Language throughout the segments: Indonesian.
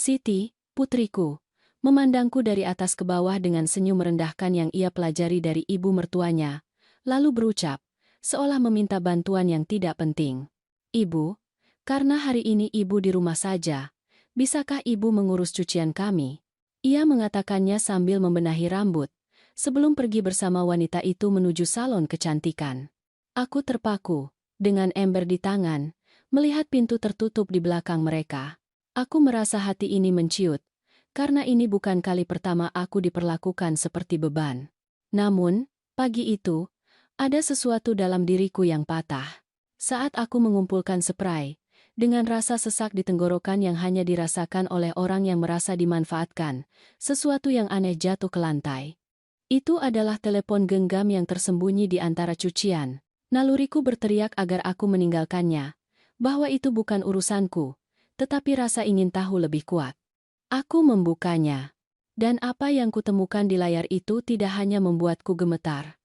Siti, putriku, memandangku dari atas ke bawah dengan senyum merendahkan yang ia pelajari dari ibu mertuanya, lalu berucap, seolah meminta bantuan yang tidak penting. Ibu, karena hari ini ibu di rumah saja, bisakah ibu mengurus cucian kami? Ia mengatakannya sambil membenahi rambut, sebelum pergi bersama wanita itu menuju salon kecantikan. Aku terpaku, dengan ember di tangan, melihat pintu tertutup di belakang mereka. Aku merasa hati ini menciut, karena ini bukan kali pertama aku diperlakukan seperti beban. Namun, pagi itu, ada sesuatu dalam diriku yang patah. Saat aku mengumpulkan spray, dengan rasa sesak di tenggorokan yang hanya dirasakan oleh orang yang merasa dimanfaatkan, sesuatu yang aneh jatuh ke lantai. Itu adalah telepon genggam yang tersembunyi di antara cucian. Naluriku berteriak agar aku meninggalkannya, bahwa itu bukan urusanku, tetapi rasa ingin tahu lebih kuat. Aku membukanya, dan apa yang kutemukan di layar itu tidak hanya membuatku gemetar.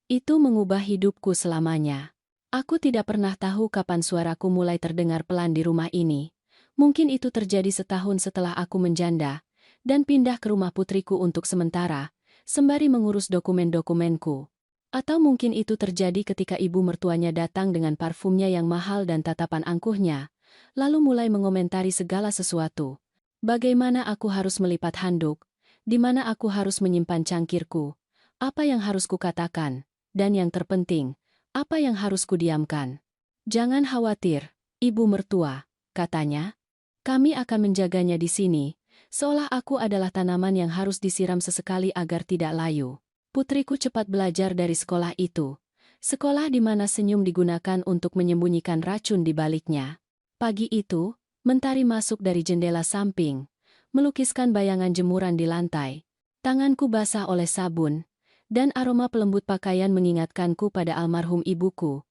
Itu mengubah hidupku selamanya. Aku tidak pernah tahu kapan suaraku mulai terdengar pelan di rumah ini. Mungkin itu terjadi setahun setelah aku menjanda, dan pindah ke rumah putriku untuk sementara, sembari mengurus dokumen-dokumenku. Atau mungkin itu terjadi ketika ibu mertuanya datang dengan parfumnya yang mahal dan tatapan angkuhnya, lalu mulai mengomentari segala sesuatu. Bagaimana aku harus melipat handuk, di mana aku harus menyimpan cangkirku, apa yang harus kukatakan, dan yang terpenting, apa yang harus kudiamkan. Jangan khawatir, ibu mertua, katanya. Kami akan menjaganya di sini, seolah aku adalah tanaman yang harus disiram sesekali agar tidak layu. Putriku cepat belajar dari sekolah itu. Sekolah di mana senyum digunakan untuk menyembunyikan racun di baliknya. Pagi itu, mentari masuk dari jendela samping, melukiskan bayangan jemuran di lantai. Tanganku basah oleh sabun, dan aroma pelembut pakaian mengingatkanku pada almarhum ibuku,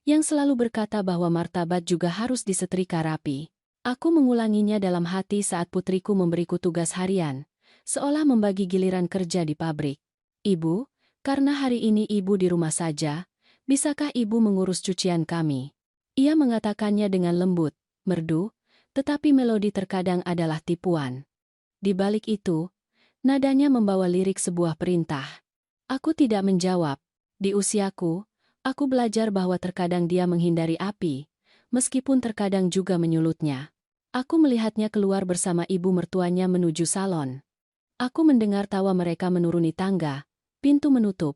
yang selalu berkata bahwa martabat juga harus disetrika rapi. Aku mengulanginya dalam hati saat putriku memberiku tugas harian, seolah membagi giliran kerja di pabrik. Ibu, karena hari ini ibu di rumah saja, bisakah ibu mengurus cucian kami? Ia mengatakannya dengan lembut, merdu, tetapi melodi terkadang adalah tipuan. Di balik itu, nadanya membawa lirik sebuah perintah. Aku tidak menjawab. Di usiaku, aku belajar bahwa terkadang dia menghindari api, meskipun terkadang juga menyulutnya. Aku melihatnya keluar bersama ibu mertuanya menuju salon. Aku mendengar tawa mereka menuruni tangga, pintu menutup,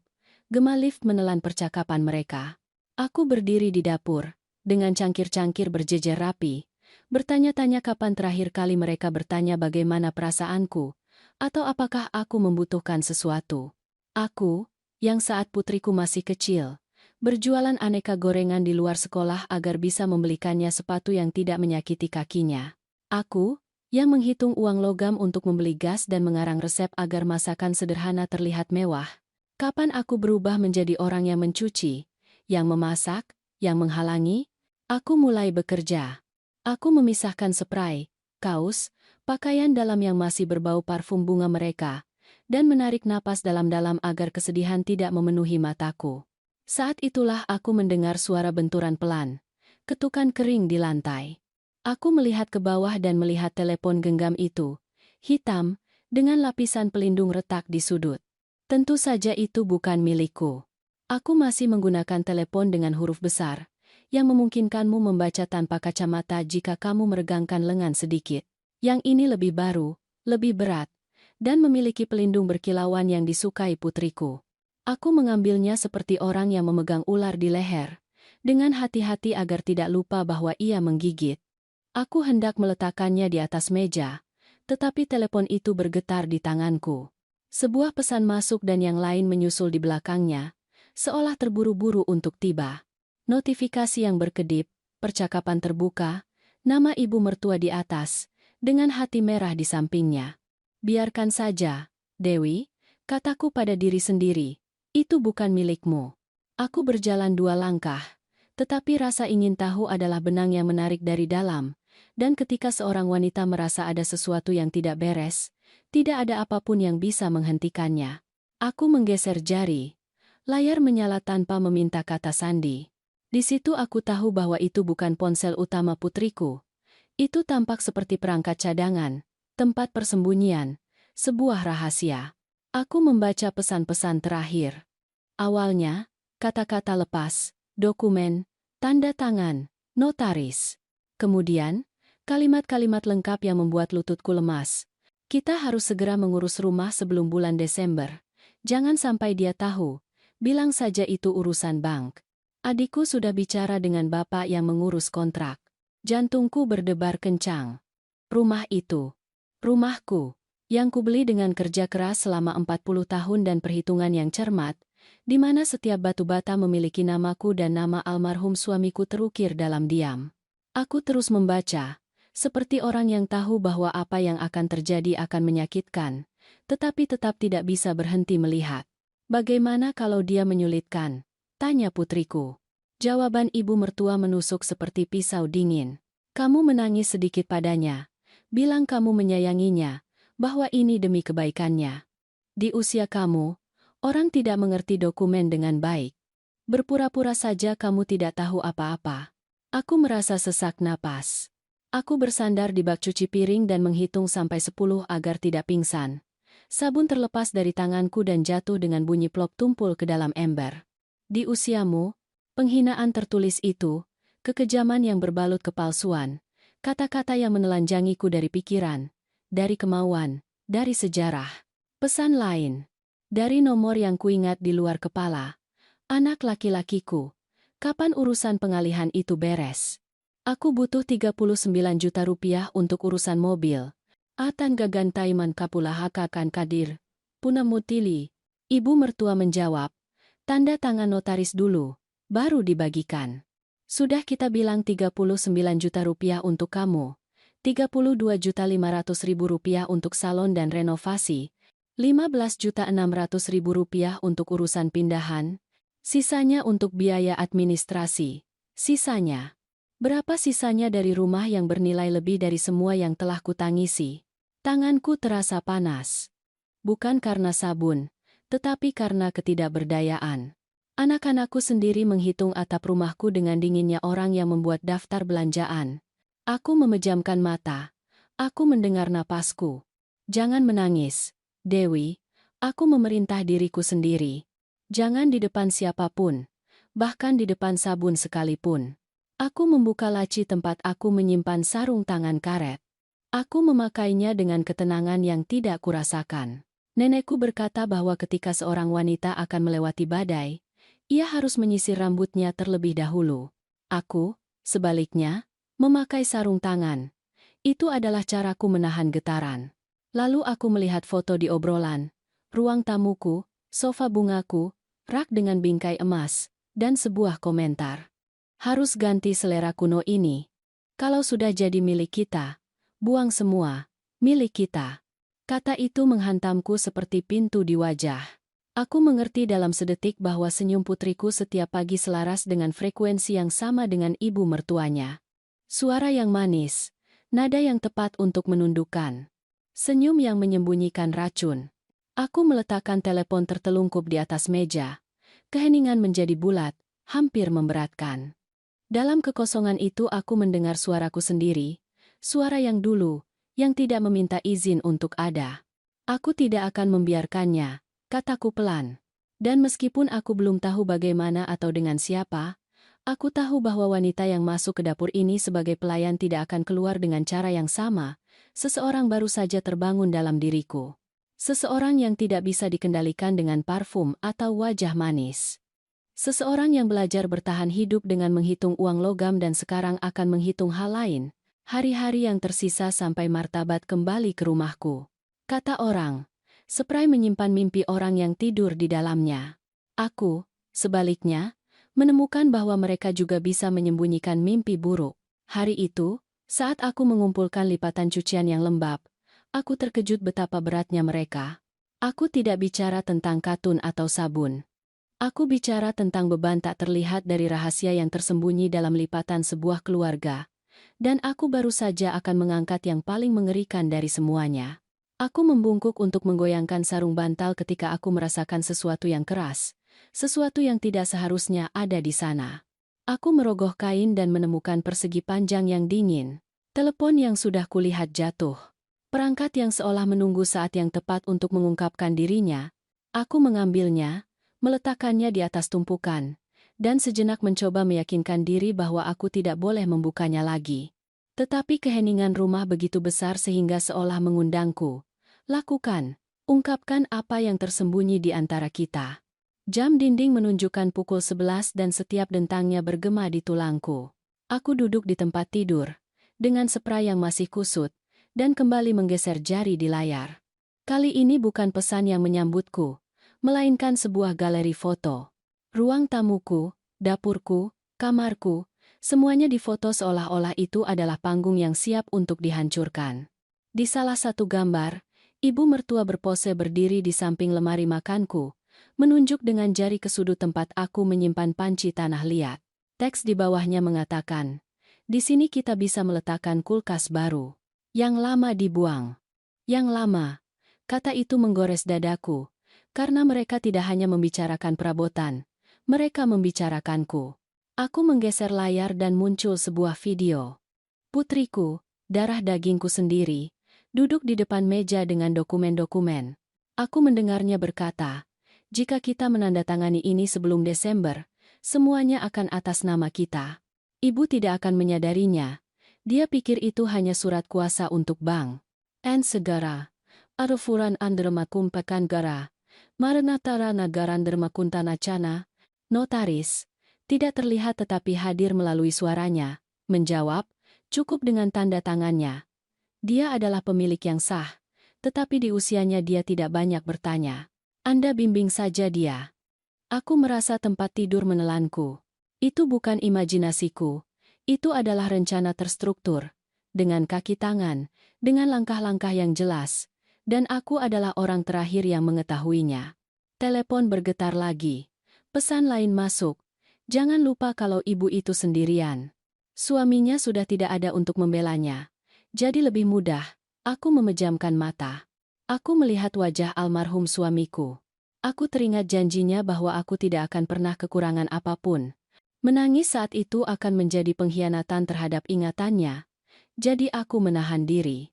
gema lift menelan percakapan mereka. Aku berdiri di dapur, dengan cangkir-cangkir berjejer rapi, bertanya-tanya kapan terakhir kali mereka bertanya bagaimana perasaanku, atau apakah aku membutuhkan sesuatu. Aku, yang saat putriku masih kecil, berjualan aneka gorengan di luar sekolah agar bisa membelikannya sepatu yang tidak menyakiti kakinya. Aku, yang menghitung uang logam untuk membeli gas dan mengarang resep agar masakan sederhana terlihat mewah. Kapan aku berubah menjadi orang yang mencuci, yang memasak, yang menghalangi? Aku mulai bekerja. Aku memisahkan spray, kaos, pakaian dalam yang masih berbau parfum bunga mereka, dan menarik napas dalam-dalam agar kesedihan tidak memenuhi mataku. Saat itulah aku mendengar suara benturan pelan, ketukan kering di lantai. Aku melihat ke bawah dan melihat telepon genggam itu, hitam, dengan lapisan pelindung retak di sudut. Tentu saja itu bukan milikku. Aku masih menggunakan telepon dengan huruf besar, yang memungkinkanmu membaca tanpa kacamata jika kamu meregangkan lengan sedikit. Yang ini lebih baru, lebih berat, dan memiliki pelindung berkilauan yang disukai putriku. Aku mengambilnya seperti orang yang memegang ular di leher, dengan hati-hati agar tidak lupa bahwa ia menggigit. Aku hendak meletakkannya di atas meja, tetapi telepon itu bergetar di tanganku. Sebuah pesan masuk dan yang lain menyusul di belakangnya, seolah terburu-buru untuk tiba. Notifikasi yang berkedip, percakapan terbuka, nama ibu mertua di atas, dengan hati merah di sampingnya. Biarkan saja, Dewi, kataku pada diri sendiri, itu bukan milikmu. Aku berjalan 2 langkah, tetapi rasa ingin tahu adalah benang yang menarik dari dalam. Dan ketika seorang wanita merasa ada sesuatu yang tidak beres, tidak ada apapun yang bisa menghentikannya. Aku menggeser jari. Layar menyala tanpa meminta kata sandi. Di situ aku tahu bahwa itu bukan ponsel utama putriku. Itu tampak seperti perangkat cadangan, tempat persembunyian, sebuah rahasia. Aku membaca pesan-pesan terakhir. Awalnya, kata-kata lepas, dokumen, tanda tangan, notaris. Kemudian, kalimat-kalimat lengkap yang membuat lututku lemas. Kita harus segera mengurus rumah sebelum bulan Desember. Jangan sampai dia tahu. Bilang saja itu urusan bank. Adikku sudah bicara dengan bapak yang mengurus kontrak. Jantungku berdebar kencang. Rumah itu. Rumahku. Yang kubeli dengan kerja keras selama 40 tahun dan perhitungan yang cermat, di mana setiap batu bata memiliki namaku dan nama almarhum suamiku terukir dalam diam. Aku terus membaca, seperti orang yang tahu bahwa apa yang akan terjadi akan menyakitkan, tetapi tetap tidak bisa berhenti melihat. Bagaimana kalau dia menyulitkan? Tanya putriku. Jawaban ibu mertua menusuk seperti pisau dingin. Kamu menangis sedikit padanya. Bilang kamu menyayanginya, bahwa ini demi kebaikannya. Di usia kamu, orang tidak mengerti dokumen dengan baik. Berpura-pura saja kamu tidak tahu apa-apa. Aku merasa sesak napas. Aku bersandar di bak cuci piring dan menghitung sampai 10 agar tidak pingsan. Sabun terlepas dari tanganku dan jatuh dengan bunyi plop tumpul ke dalam ember. Di usiamu, penghinaan tertulis itu, kekejaman yang berbalut kepalsuan, kata-kata yang menelanjangiku dari pikiran, dari kemauan, dari sejarah. Pesan lain. Dari nomor yang kuingat di luar kepala. Anak laki-lakiku. Kapan urusan pengalihan itu beres? Aku butuh 39 juta rupiah untuk urusan mobil. Atan gagantaiman kapulahakakan kadir. Punamutili. Ibu mertua menjawab. Tanda tangan notaris dulu, baru dibagikan. Sudah kita bilang 39 juta rupiah untuk kamu. 32.500.000 rupiah untuk salon dan renovasi, 15.600.000 rupiah untuk urusan pindahan, sisanya untuk biaya administrasi. Sisanya. Berapa sisanya dari rumah yang bernilai lebih dari semua yang telah kutangisi? Tanganku terasa panas. Bukan karena sabun, tetapi karena ketidakberdayaan. Anak-anakku sendiri menghitung atap rumahku dengan dinginnya orang yang membuat daftar belanjaan. Aku memejamkan mata. Aku mendengar napasku. Jangan menangis, Dewi. Aku memerintah diriku sendiri. Jangan di depan siapapun. Bahkan di depan sabun sekalipun. Aku membuka laci tempat aku menyimpan sarung tangan karet. Aku memakainya dengan ketenangan yang tidak kurasakan. Nenekku berkata bahwa ketika seorang wanita akan melewati badai, ia harus menyisir rambutnya terlebih dahulu. Aku, sebaliknya, memakai sarung tangan. Itu adalah caraku menahan getaran. Lalu aku melihat foto di obrolan, ruang tamuku, sofa bungaku, rak dengan bingkai emas, dan sebuah komentar. Harus ganti selera kuno ini. Kalau sudah jadi milik kita, buang semua, milik kita. Kata itu menghantamku seperti pintu di wajah. Aku mengerti dalam sedetik bahwa senyum putriku setiap pagi selaras dengan frekuensi yang sama dengan ibu mertuanya. Suara yang manis, nada yang tepat untuk menundukkan. Senyum yang menyembunyikan racun. Aku meletakkan telepon tertelungkup di atas meja. Keheningan menjadi bulat, hampir memberatkan. Dalam kekosongan itu aku mendengar suaraku sendiri, suara yang dulu, yang tidak meminta izin untuk ada. Aku tidak akan membiarkannya, kataku pelan. Dan meskipun aku belum tahu bagaimana atau dengan siapa, aku tahu bahwa wanita yang masuk ke dapur ini sebagai pelayan tidak akan keluar dengan cara yang sama. Seseorang baru saja terbangun dalam diriku. Seseorang yang tidak bisa dikendalikan dengan parfum atau wajah manis. Seseorang yang belajar bertahan hidup dengan menghitung uang logam dan sekarang akan menghitung hal lain. Hari-hari yang tersisa sampai martabat kembali ke rumahku. Kata orang, spray menyimpan mimpi orang yang tidur di dalamnya. Aku, sebaliknya, menemukan bahwa mereka juga bisa menyembunyikan mimpi buruk. Hari itu, saat aku mengumpulkan lipatan cucian yang lembab, aku terkejut betapa beratnya mereka. Aku tidak bicara tentang katun atau sabun. Aku bicara tentang beban tak terlihat dari rahasia yang tersembunyi dalam lipatan sebuah keluarga. Dan aku baru saja akan mengangkat yang paling mengerikan dari semuanya. Aku membungkuk untuk menggoyangkan sarung bantal ketika aku merasakan sesuatu yang keras. Sesuatu yang tidak seharusnya ada di sana. Aku merogoh kain dan menemukan persegi panjang yang dingin. Telepon yang sudah kulihat jatuh. Perangkat yang seolah menunggu saat yang tepat untuk mengungkapkan dirinya. Aku mengambilnya, meletakkannya di atas tumpukan, dan sejenak mencoba meyakinkan diri bahwa aku tidak boleh membukanya lagi. Tetapi keheningan rumah begitu besar sehingga seolah mengundangku. Lakukan, ungkapkan apa yang tersembunyi di antara kita. Jam dinding menunjukkan pukul 11 dan setiap dentangnya bergema di tulangku. Aku duduk di tempat tidur, dengan spray yang masih kusut, dan kembali menggeser jari di layar. Kali ini bukan pesan yang menyambutku, melainkan sebuah galeri foto. Ruang tamuku, dapurku, kamarku, semuanya difoto seolah-olah itu adalah panggung yang siap untuk dihancurkan. Di salah satu gambar, ibu mertua berpose berdiri di samping lemari makanku, menunjuk dengan jari ke sudut tempat aku menyimpan panci tanah liat. Teks di bawahnya mengatakan, "Di sini kita bisa meletakkan kulkas baru. Yang lama dibuang." Yang lama, kata itu menggores dadaku, karena mereka tidak hanya membicarakan perabotan, mereka membicarakanku. Aku menggeser layar dan muncul sebuah video. Putriku, darah dagingku sendiri, duduk di depan meja dengan dokumen-dokumen. Aku mendengarnya berkata, "Jika kita menandatangani ini sebelum Desember, semuanya akan atas nama kita." Ibu tidak akan menyadarinya. Dia pikir itu hanya surat kuasa untuk bank. En segara, arufuran andermakum pekan gara, marenatara nagaran dermakuntana cana, notaris, tidak terlihat tetapi hadir melalui suaranya, menjawab, cukup dengan tanda tangannya. Dia adalah pemilik yang sah, tetapi di usianya dia tidak banyak bertanya. Anda bimbing saja dia. Aku merasa tempat tidur menelanku. Itu bukan imajinasiku. Itu adalah rencana terstruktur, dengan kaki tangan, dengan langkah-langkah yang jelas, dan aku adalah orang terakhir yang mengetahuinya. Telepon bergetar lagi. Pesan lain masuk. Jangan lupa kalau ibu itu sendirian. Suaminya sudah tidak ada untuk membelanya. Jadi lebih mudah, aku memejamkan mata. Aku melihat wajah almarhum suamiku. Aku teringat janjinya bahwa aku tidak akan pernah kekurangan apapun. Menangis saat itu akan menjadi pengkhianatan terhadap ingatannya. Jadi aku menahan diri.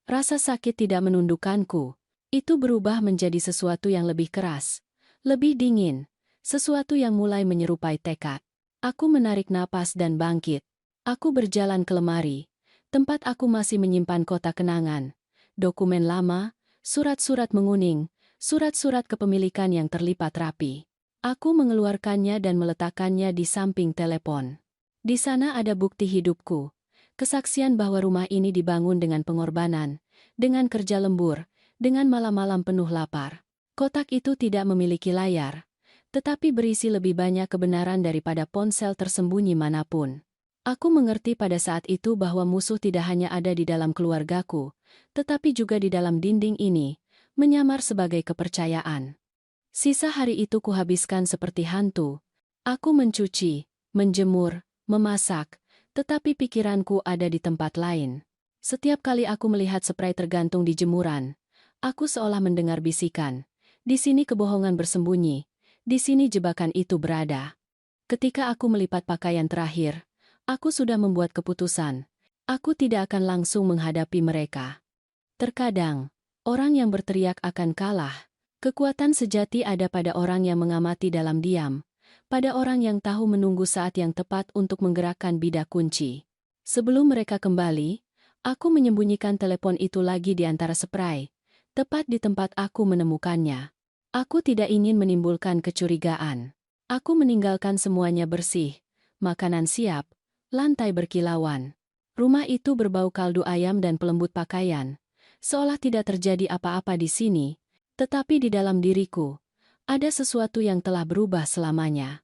Rasa sakit tidak menundukkanku. Itu berubah menjadi sesuatu yang lebih keras, lebih dingin, sesuatu yang mulai menyerupai tekad. Aku menarik napas dan bangkit. Aku berjalan ke lemari, tempat aku masih menyimpan kotak kenangan, dokumen lama, surat-surat menguning, surat-surat kepemilikan yang terlipat rapi. Aku mengeluarkannya dan meletakkannya di samping telepon. Di sana ada bukti hidupku, kesaksian bahwa rumah ini dibangun dengan pengorbanan, dengan kerja lembur, dengan malam-malam penuh lapar. Kotak itu tidak memiliki layar, tetapi berisi lebih banyak kebenaran daripada ponsel tersembunyi manapun. Aku mengerti pada saat itu bahwa musuh tidak hanya ada di dalam keluargaku, tetapi juga di dalam dinding ini, menyamar sebagai kepercayaan. Sisa hari itu kuhabiskan seperti hantu. Aku mencuci, menjemur, memasak, tetapi pikiranku ada di tempat lain. Setiap kali aku melihat spray tergantung di jemuran, aku seolah mendengar bisikan. Di sini kebohongan bersembunyi, di sini jebakan itu berada. Ketika aku melipat pakaian terakhir, aku sudah membuat keputusan. Aku tidak akan langsung menghadapi mereka. Terkadang, orang yang berteriak akan kalah. Kekuatan sejati ada pada orang yang mengamati dalam diam, pada orang yang tahu menunggu saat yang tepat untuk menggerakkan bidak kunci. Sebelum mereka kembali, aku menyembunyikan telepon itu lagi di antara spray, tepat di tempat aku menemukannya. Aku tidak ingin menimbulkan kecurigaan. Aku meninggalkan semuanya bersih, makanan siap, lantai berkilauan. Rumah itu berbau kaldu ayam dan pelembut pakaian, seolah tidak terjadi apa-apa di sini. Tetapi di dalam diriku, ada sesuatu yang telah berubah selamanya.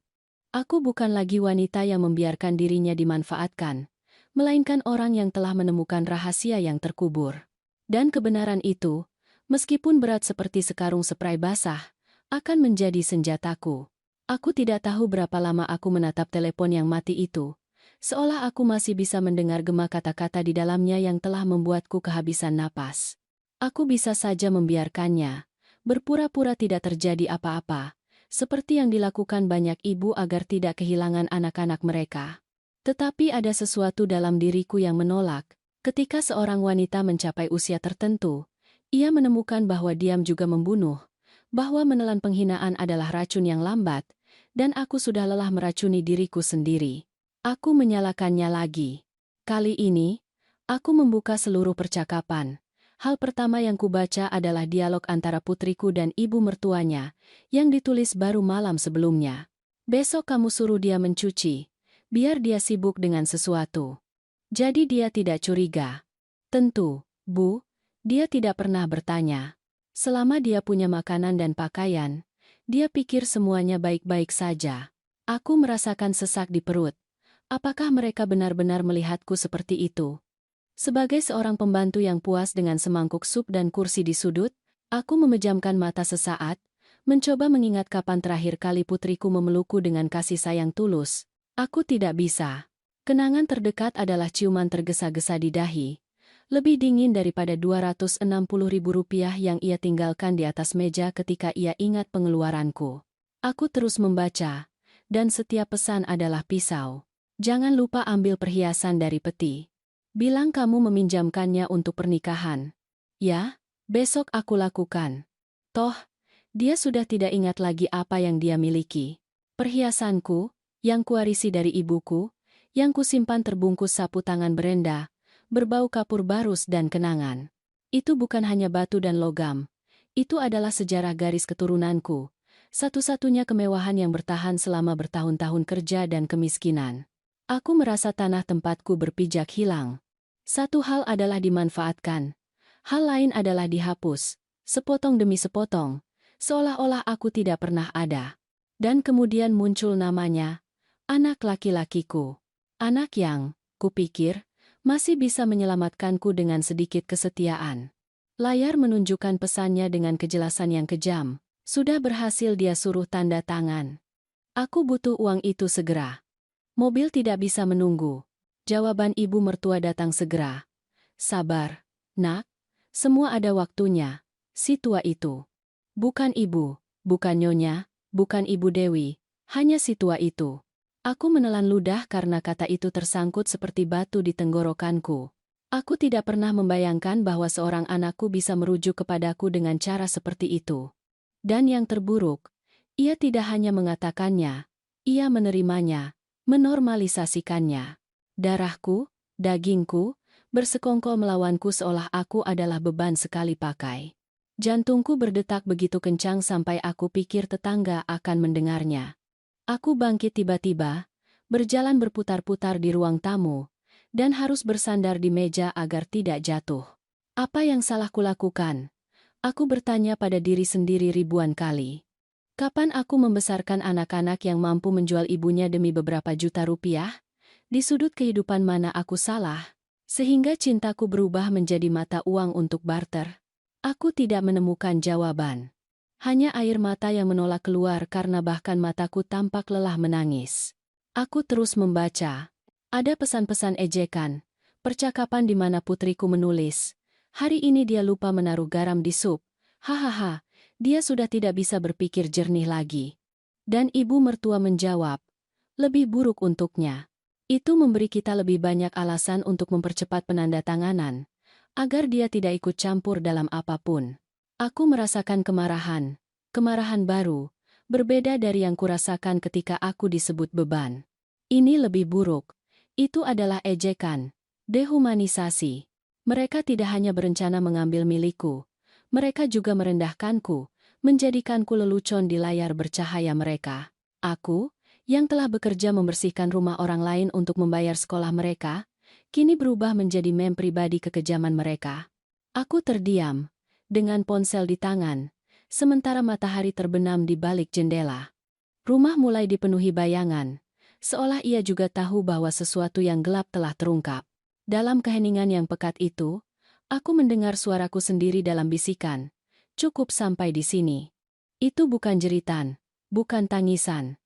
Aku bukan lagi wanita yang membiarkan dirinya dimanfaatkan, melainkan orang yang telah menemukan rahasia yang terkubur. Dan kebenaran itu, meskipun berat seperti sekarung spray basah, akan menjadi senjataku. Aku tidak tahu berapa lama aku menatap telepon yang mati itu, seolah aku masih bisa mendengar gema kata-kata di dalamnya yang telah membuatku kehabisan napas. Aku bisa saja membiarkannya, berpura-pura tidak terjadi apa-apa, seperti yang dilakukan banyak ibu agar tidak kehilangan anak-anak mereka. Tetapi ada sesuatu dalam diriku yang menolak. Ketika seorang wanita mencapai usia tertentu, ia menemukan bahwa diam juga membunuh, bahwa menelan penghinaan adalah racun yang lambat, dan aku sudah lelah meracuni diriku sendiri. Aku menyalakannya lagi. Kali ini, aku membuka seluruh percakapan. Hal pertama yang kubaca adalah dialog antara putriku dan ibu mertuanya, yang ditulis baru malam sebelumnya. Besok kamu suruh dia mencuci, biar dia sibuk dengan sesuatu. Jadi dia tidak curiga. Tentu, Bu, dia tidak pernah bertanya. Selama dia punya makanan dan pakaian, dia pikir semuanya baik-baik saja. Aku merasakan sesak di perut. Apakah mereka benar-benar melihatku seperti itu? Sebagai seorang pembantu yang puas dengan semangkuk sup dan kursi di sudut, aku memejamkan mata sesaat, mencoba mengingat kapan terakhir kali putriku memelukku dengan kasih sayang tulus. Aku tidak bisa. Kenangan terdekat adalah ciuman tergesa-gesa di dahi, lebih dingin daripada Rp260.000 yang ia tinggalkan di atas meja ketika ia ingat pengeluaranku. Aku terus membaca, dan setiap pesan adalah pisau. Jangan lupa ambil perhiasan dari peti. Bilang kamu meminjamkannya untuk pernikahan. Ya, besok aku lakukan. Toh, dia sudah tidak ingat lagi apa yang dia miliki. Perhiasanku, yang kuwarisi dari ibuku, yang kusimpan terbungkus sapu tangan Brenda, berbau kapur barus dan kenangan. Itu bukan hanya batu dan logam. Itu adalah sejarah garis keturunanku, satu-satunya kemewahan yang bertahan selama bertahun-tahun kerja dan kemiskinan. Aku merasa tanah tempatku berpijak hilang. Satu hal adalah dimanfaatkan, hal lain adalah dihapus, sepotong demi sepotong, seolah-olah aku tidak pernah ada. Dan kemudian muncul namanya, anak laki-lakiku. Anak yang, kupikir, masih bisa menyelamatkanku dengan sedikit kesetiaan. Layar menunjukkan pesannya dengan kejelasan yang kejam. Sudah berhasil dia suruh tanda tangan. Aku butuh uang itu segera. Mobil tidak bisa menunggu. Jawaban ibu mertua datang segera. Sabar, nak. Semua ada waktunya. Si tua itu. Bukan ibu, bukan nyonya, bukan ibu Dewi. Hanya si tua itu. Aku menelan ludah karena kata itu tersangkut seperti batu di tenggorokanku. Aku tidak pernah membayangkan bahwa seorang anakku bisa merujuk kepadaku dengan cara seperti itu. Dan yang terburuk, ia tidak hanya mengatakannya, ia menerimanya, menormalisasikannya. Darahku, dagingku, bersekongkol melawanku seolah aku adalah beban sekali pakai. Jantungku berdetak begitu kencang sampai aku pikir tetangga akan mendengarnya. Aku bangkit tiba-tiba, berjalan berputar-putar di ruang tamu, dan harus bersandar di meja agar tidak jatuh. Apa yang salah kulakukan? Aku bertanya pada diri sendiri ribuan kali. Kapan aku membesarkan anak-anak yang mampu menjual ibunya demi beberapa juta rupiah? Di sudut kehidupan mana aku salah, sehingga cintaku berubah menjadi mata uang untuk barter? Aku tidak menemukan jawaban. Hanya air mata yang menolak keluar karena bahkan mataku tampak lelah menangis. Aku terus membaca. Ada pesan-pesan ejekan, percakapan di mana putriku menulis, hari ini dia lupa menaruh garam di sup. Hahaha, dia sudah tidak bisa berpikir jernih lagi. Dan ibu mertua menjawab, lebih buruk untuknya. Itu memberi kita lebih banyak alasan untuk mempercepat penandatanganan, agar dia tidak ikut campur dalam apapun. Aku merasakan kemarahan baru, berbeda dari yang kurasakan ketika aku disebut beban. Ini lebih buruk. Itu adalah ejekan, dehumanisasi. Mereka tidak hanya berencana mengambil milikku, mereka juga merendahkanku, menjadikanku lelucon di layar bercahaya mereka. Aku, yang telah bekerja membersihkan rumah orang lain untuk membayar sekolah mereka, kini berubah menjadi mem pribadi kekejaman mereka. Aku terdiam, dengan ponsel di tangan, sementara matahari terbenam di balik jendela. Rumah mulai dipenuhi bayangan, seolah ia juga tahu bahwa sesuatu yang gelap telah terungkap. Dalam keheningan yang pekat itu, aku mendengar suaraku sendiri dalam bisikan, cukup sampai di sini. Itu bukan jeritan, bukan tangisan.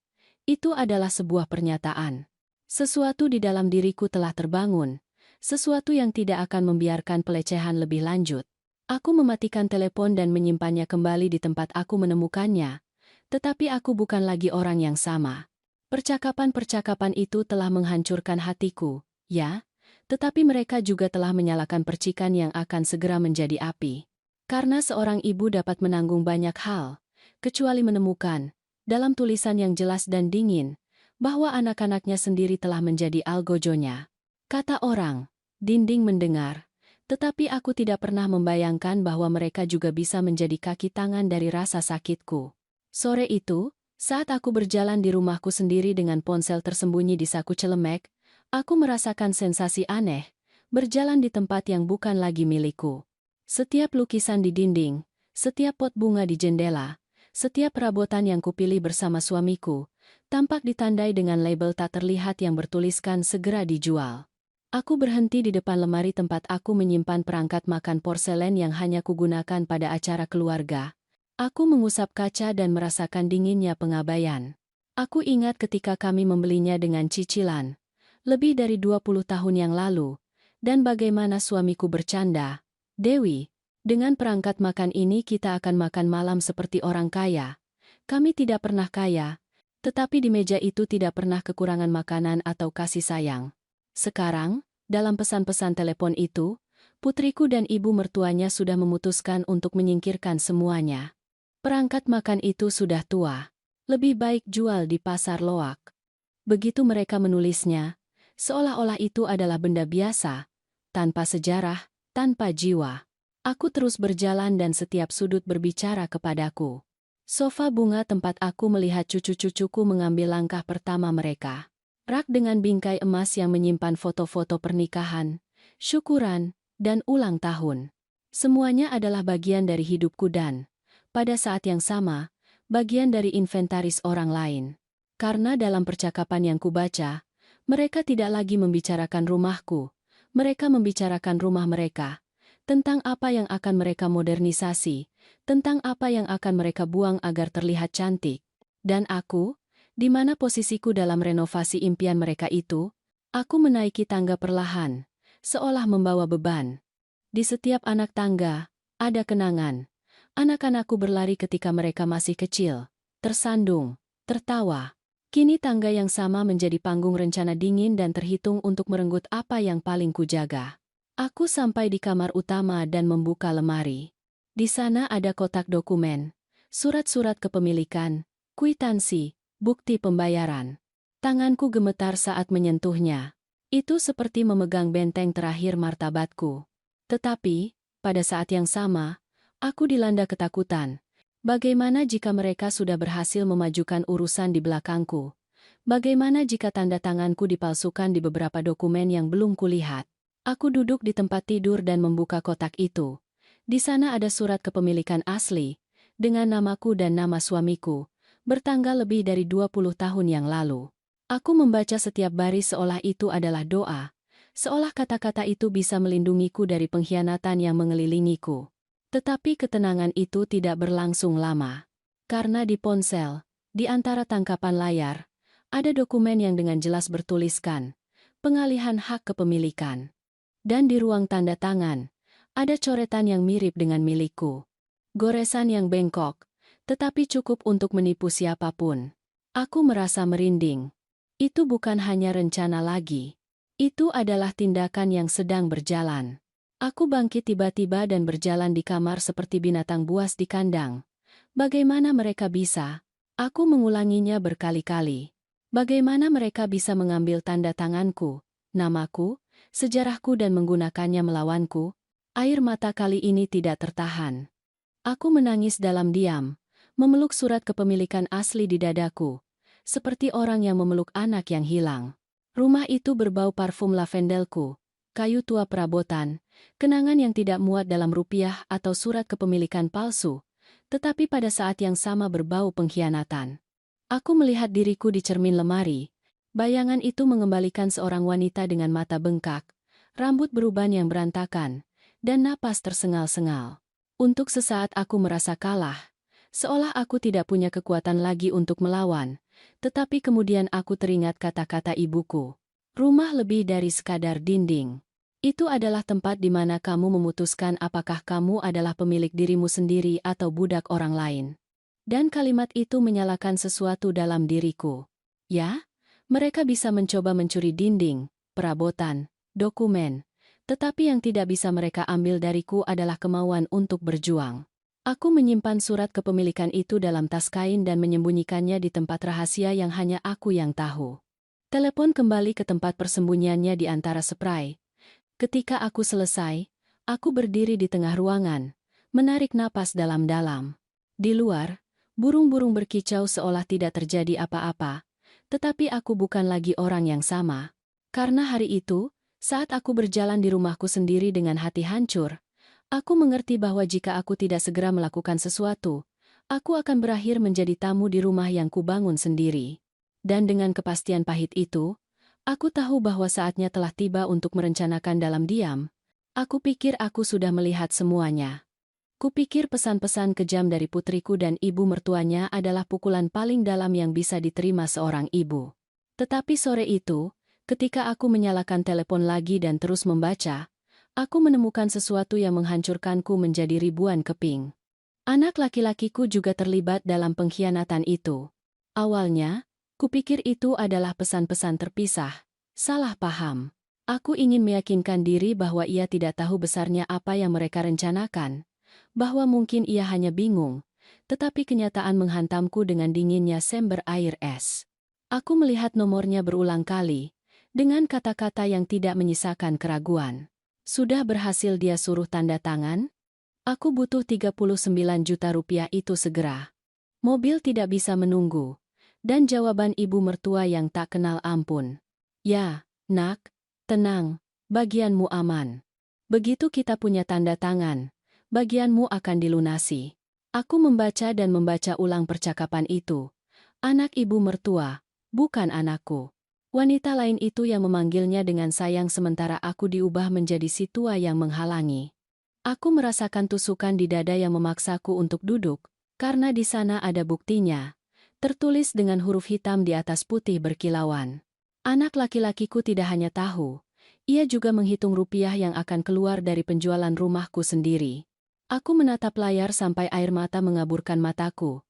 Itu adalah sebuah pernyataan. Sesuatu di dalam diriku telah terbangun, sesuatu yang tidak akan membiarkan pelecehan lebih lanjut. Aku mematikan telepon dan menyimpannya kembali di tempat aku menemukannya, tetapi aku bukan lagi orang yang sama. Percakapan-percakapan itu telah menghancurkan hatiku, ya, Tetapi mereka juga telah menyalakan percikan yang akan segera menjadi api. Karena seorang ibu dapat menanggung banyak hal, kecuali menemukan, dalam tulisan yang jelas dan dingin, bahwa anak-anaknya sendiri telah menjadi algojonya. Kata orang, dinding mendengar, tetapi aku tidak pernah membayangkan bahwa mereka juga bisa menjadi kaki tangan dari rasa sakitku. Sore itu, saat aku berjalan di rumahku sendiri dengan ponsel tersembunyi di saku celemek, aku merasakan sensasi aneh, berjalan di tempat yang bukan lagi milikku. Setiap lukisan di dinding, setiap pot bunga di jendela, setiap perabotan yang kupilih bersama suamiku, tampak ditandai dengan label tak terlihat yang bertuliskan segera dijual. Aku berhenti di depan lemari tempat aku menyimpan perangkat makan porselen yang hanya kugunakan pada acara keluarga. Aku mengusap kaca dan merasakan dinginnya pengabaian. Aku ingat ketika kami membelinya dengan cicilan, lebih dari 20 tahun yang lalu, dan bagaimana suamiku bercanda, "Dewi, dengan perangkat makan ini kita akan makan malam seperti orang kaya." Kami tidak pernah kaya, tetapi di meja itu tidak pernah kekurangan makanan atau kasih sayang. Sekarang, dalam pesan-pesan telepon itu, putriku dan ibu mertuanya sudah memutuskan untuk menyingkirkan semuanya. Perangkat makan itu sudah tua. Lebih baik jual di pasar loak. Begitu mereka menulisnya, seolah-olah itu adalah benda biasa, tanpa sejarah, tanpa jiwa. Aku terus berjalan dan setiap sudut berbicara kepadaku. Sofa bunga tempat aku melihat cucu-cucuku mengambil langkah pertama mereka. Rak dengan bingkai emas yang menyimpan foto-foto pernikahan, syukuran, dan ulang tahun. Semuanya adalah bagian dari hidupku dan, pada saat yang sama, bagian dari inventaris orang lain. Karena dalam percakapan yang kubaca, mereka tidak lagi membicarakan rumahku, mereka membicarakan rumah mereka, tentang apa yang akan mereka modernisasi, tentang apa yang akan mereka buang agar terlihat cantik. Dan aku, di mana posisiku dalam renovasi impian mereka itu, aku menaiki tangga perlahan, seolah membawa beban. Di setiap anak tangga, ada kenangan. Anak-anakku berlari ketika mereka masih kecil, tersandung, tertawa. Kini tangga yang sama menjadi panggung rencana dingin dan terhitung untuk merenggut apa yang paling kujaga. Aku sampai di kamar utama dan membuka lemari. Di sana ada kotak dokumen, surat-surat kepemilikan, kwitansi, bukti pembayaran. Tanganku gemetar saat menyentuhnya. Itu seperti memegang benteng terakhir martabatku. Tetapi, pada saat yang sama, aku dilanda ketakutan. Bagaimana jika mereka sudah berhasil memajukan urusan di belakangku? Bagaimana jika tanda tanganku dipalsukan di beberapa dokumen yang belum kulihat? Aku duduk di tempat tidur dan membuka kotak itu. Di sana ada surat kepemilikan asli, dengan namaku dan nama suamiku, bertanggal lebih dari 20 tahun yang lalu. Aku membaca setiap baris seolah itu adalah doa, seolah kata-kata itu bisa melindungiku dari pengkhianatan yang mengelilingiku. Tetapi ketenangan itu tidak berlangsung lama. Karena di ponsel, di antara tangkapan layar, ada dokumen yang dengan jelas bertuliskan, pengalihan hak kepemilikan. Dan di ruang tanda tangan, ada coretan yang mirip dengan milikku. Goresan yang bengkok, tetapi cukup untuk menipu siapapun. Aku merasa merinding. Itu bukan hanya rencana lagi. Itu adalah tindakan yang sedang berjalan. Aku bangkit tiba-tiba dan berjalan di kamar seperti binatang buas di kandang. Bagaimana mereka bisa? Aku mengulanginya berkali-kali. Bagaimana mereka bisa mengambil tanda tanganku, namaku, sejarahku dan menggunakannya melawanku? Air mata kali ini tidak tertahan. Aku menangis dalam diam, memeluk surat kepemilikan asli di dadaku, seperti orang yang memeluk anak yang hilang. Rumah itu berbau parfum lavendelku, kayu tua perabotan, kenangan yang tidak muat dalam rupiah atau surat kepemilikan palsu, tetapi pada saat yang sama berbau pengkhianatan. Aku melihat diriku di cermin lemari. Bayangan itu mengembalikan seorang wanita dengan mata bengkak, rambut beruban yang berantakan, dan napas tersengal-sengal. Untuk sesaat aku merasa kalah, seolah aku tidak punya kekuatan lagi untuk melawan, tetapi kemudian aku teringat kata-kata ibuku. Rumah lebih dari sekadar dinding. Itu adalah tempat di mana kamu memutuskan apakah kamu adalah pemilik dirimu sendiri atau budak orang lain. Dan kalimat itu menyalakan sesuatu dalam diriku. Ya, mereka bisa mencoba mencuri dinding, perabotan, dokumen. Tetapi yang tidak bisa mereka ambil dariku adalah kemauan untuk berjuang. Aku menyimpan surat kepemilikan itu dalam tas kain dan menyembunyikannya di tempat rahasia yang hanya aku yang tahu. Telepon kembali ke tempat persembunyiannya di antara spray. Ketika aku selesai, aku berdiri di tengah ruangan, menarik napas dalam-dalam. Di luar, burung-burung berkicau seolah tidak terjadi apa-apa, tetapi aku bukan lagi orang yang sama. Karena hari itu, saat aku berjalan di rumahku sendiri dengan hati hancur, aku mengerti bahwa jika aku tidak segera melakukan sesuatu, aku akan berakhir menjadi tamu di rumah yang kubangun sendiri. Dan dengan kepastian pahit itu, aku tahu bahwa saatnya telah tiba untuk merencanakan dalam diam. Aku pikir aku sudah melihat semuanya. Kupikir pesan-pesan kejam dari putriku dan ibu mertuanya adalah pukulan paling dalam yang bisa diterima seorang ibu. Tetapi sore itu, ketika aku menyalakan telepon lagi dan terus membaca, aku menemukan sesuatu yang menghancurkanku menjadi ribuan keping. Anak laki-lakiku juga terlibat dalam pengkhianatan itu. Awalnya, kupikir itu adalah pesan-pesan terpisah. Salah paham. Aku ingin meyakinkan diri bahwa ia tidak tahu besarnya apa yang mereka rencanakan, bahwa mungkin ia hanya bingung, tetapi kenyataan menghantamku dengan dinginnya sember air es. Aku melihat nomornya berulang kali, dengan kata-kata yang tidak menyisakan keraguan. Sudah berhasil dia suruh tanda tangan? Aku butuh 39 juta rupiah itu segera. Mobil tidak bisa menunggu. Dan jawaban ibu mertua yang tak kenal ampun. Ya, nak, tenang, bagianmu aman. Begitu kita punya tanda tangan, bagianmu akan dilunasi. Aku membaca dan membaca ulang percakapan itu. Anak ibu mertua, bukan anakku. Wanita lain itu yang memanggilnya dengan sayang sementara aku diubah menjadi si tua yang menghalangi. Aku merasakan tusukan di dada yang memaksaku untuk duduk, karena di sana ada buktinya. Tertulis dengan huruf hitam di atas putih berkilauan. Anak laki-lakiku tidak hanya tahu, ia juga menghitung rupiah yang akan keluar dari penjualan rumahku sendiri. Aku menatap layar sampai air mata mengaburkan mataku.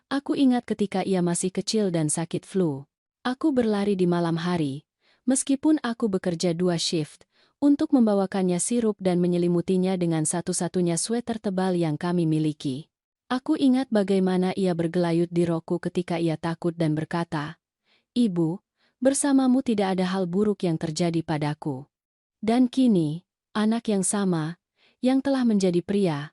Aku ingat ketika ia masih kecil dan sakit flu. Aku berlari di malam hari, meskipun aku bekerja 2 shift, untuk membawakannya sirup dan menyelimutinya dengan satu-satunya sweater tebal yang kami miliki. Aku ingat bagaimana ia bergelayut di rokku ketika ia takut dan berkata, "Ibu, bersamamu tidak ada hal buruk yang terjadi padaku." Dan kini, anak yang sama, yang telah menjadi pria,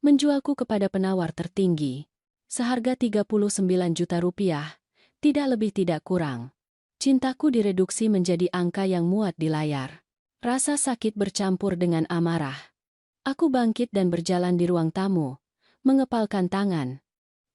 menjualku kepada penawar tertinggi. Seharga 39 juta rupiah, tidak lebih tidak kurang. Cintaku direduksi menjadi angka yang muat di layar. Rasa sakit bercampur dengan amarah. Aku bangkit dan berjalan di ruang tamu, mengepalkan tangan.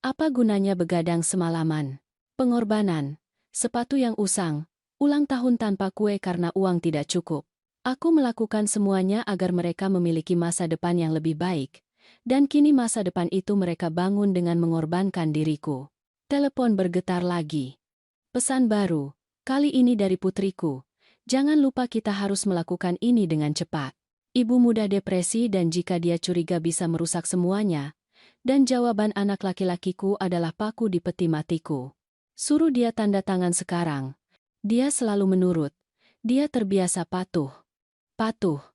Apa gunanya begadang semalaman? Pengorbanan, sepatu yang usang, ulang tahun tanpa kue karena uang tidak cukup. Aku melakukan semuanya agar mereka memiliki masa depan yang lebih baik. Dan kini masa depan itu mereka bangun dengan mengorbankan diriku. Telepon bergetar lagi. Pesan baru, kali ini dari putriku. Jangan lupa kita harus melakukan ini dengan cepat. Ibu mudah depresi dan jika dia curiga bisa merusak semuanya. Dan jawaban anak laki-lakiku adalah paku di peti matiku. Suruh dia tanda tangan sekarang. Dia selalu menurut. Dia terbiasa patuh. Patuh.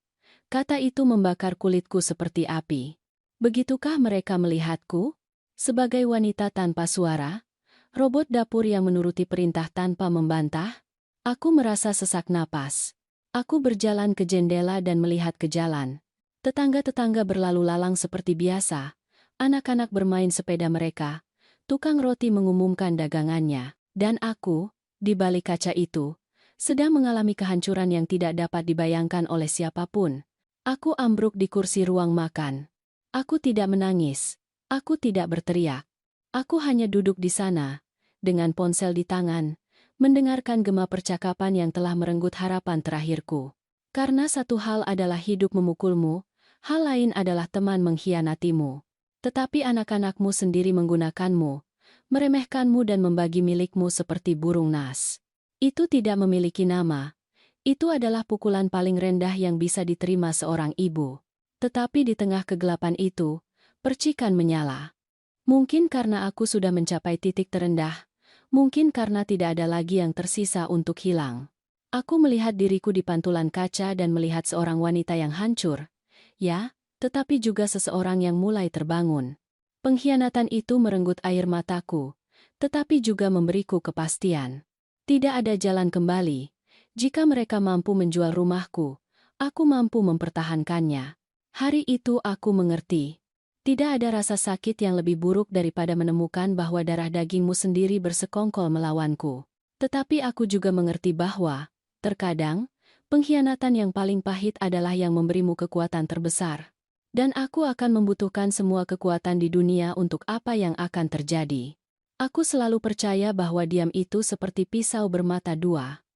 Kata itu membakar kulitku seperti api. Begitukah mereka melihatku? Sebagai wanita tanpa suara? Robot dapur yang menuruti perintah tanpa membantah? Aku merasa sesak napas. Aku berjalan ke jendela dan melihat ke jalan. Tetangga-tetangga berlalu lalang seperti biasa. Anak-anak bermain sepeda mereka. Tukang roti mengumumkan dagangannya. Dan aku, di balik kaca itu, sedang mengalami kehancuran yang tidak dapat dibayangkan oleh siapapun. Aku ambruk di kursi ruang makan. Aku tidak menangis. Aku tidak berteriak. Aku hanya duduk di sana, dengan ponsel di tangan, mendengarkan gema percakapan yang telah merenggut harapan terakhirku. Karena satu hal adalah hidup memukulmu, hal lain adalah teman mengkhianatimu. Tetapi anak-anakmu sendiri menggunakanmu, meremehkanmu dan membagi milikmu seperti burung nas. Itu tidak memiliki nama. Itu adalah pukulan paling rendah yang bisa diterima seorang ibu. Tetapi di tengah kegelapan itu, percikan menyala. Mungkin karena aku sudah mencapai titik terendah, mungkin karena tidak ada lagi yang tersisa untuk hilang. Aku melihat diriku di pantulan kaca dan melihat seorang wanita yang hancur. Ya, tetapi juga seseorang yang mulai terbangun. Pengkhianatan itu merenggut air mataku, tetapi juga memberiku kepastian. Tidak ada jalan kembali. Jika mereka mampu menjual rumahku, aku mampu mempertahankannya. Hari itu aku mengerti. Tidak ada rasa sakit yang lebih buruk daripada menemukan bahwa darah dagingmu sendiri bersekongkol melawanku. Tetapi aku juga mengerti bahwa, terkadang, pengkhianatan yang paling pahit adalah yang memberimu kekuatan terbesar. Dan aku akan membutuhkan semua kekuatan di dunia untuk apa yang akan terjadi. Aku selalu percaya bahwa diam itu seperti pisau bermata dua.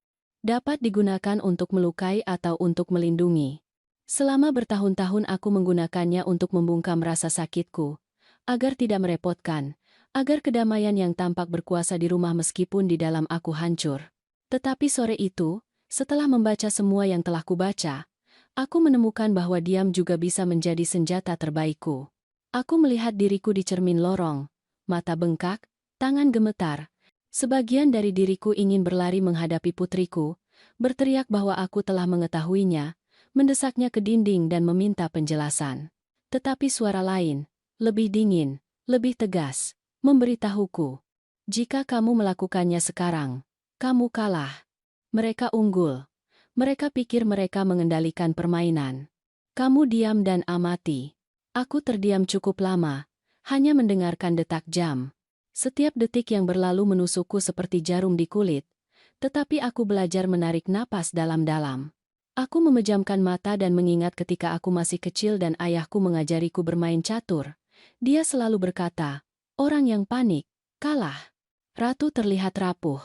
Dapat digunakan untuk melukai atau untuk melindungi. Selama bertahun-tahun aku menggunakannya untuk membungkam rasa sakitku, agar tidak merepotkan, agar kedamaian yang tampak berkuasa di rumah meskipun di dalam aku hancur. Tetapi sore itu, setelah membaca semua yang telah kubaca, aku menemukan bahwa diam juga bisa menjadi senjata terbaikku. Aku melihat diriku di cermin lorong, mata bengkak, tangan gemetar. Sebagian dari diriku ingin berlari menghadapi putriku, berteriak bahwa aku telah mengetahuinya, mendesaknya ke dinding dan meminta penjelasan. Tetapi suara lain, lebih dingin, lebih tegas, memberitahuku, jika kamu melakukannya sekarang, kamu kalah. Mereka unggul. Mereka pikir mereka mengendalikan permainan. Kamu diam dan amati. Aku terdiam cukup lama, hanya mendengarkan detak jam. Setiap detik yang berlalu menusukku seperti jarum di kulit, tetapi aku belajar menarik napas dalam-dalam. Aku memejamkan mata dan mengingat ketika aku masih kecil dan ayahku mengajariku bermain catur. Dia selalu berkata, orang yang panik, kalah. Ratu terlihat rapuh.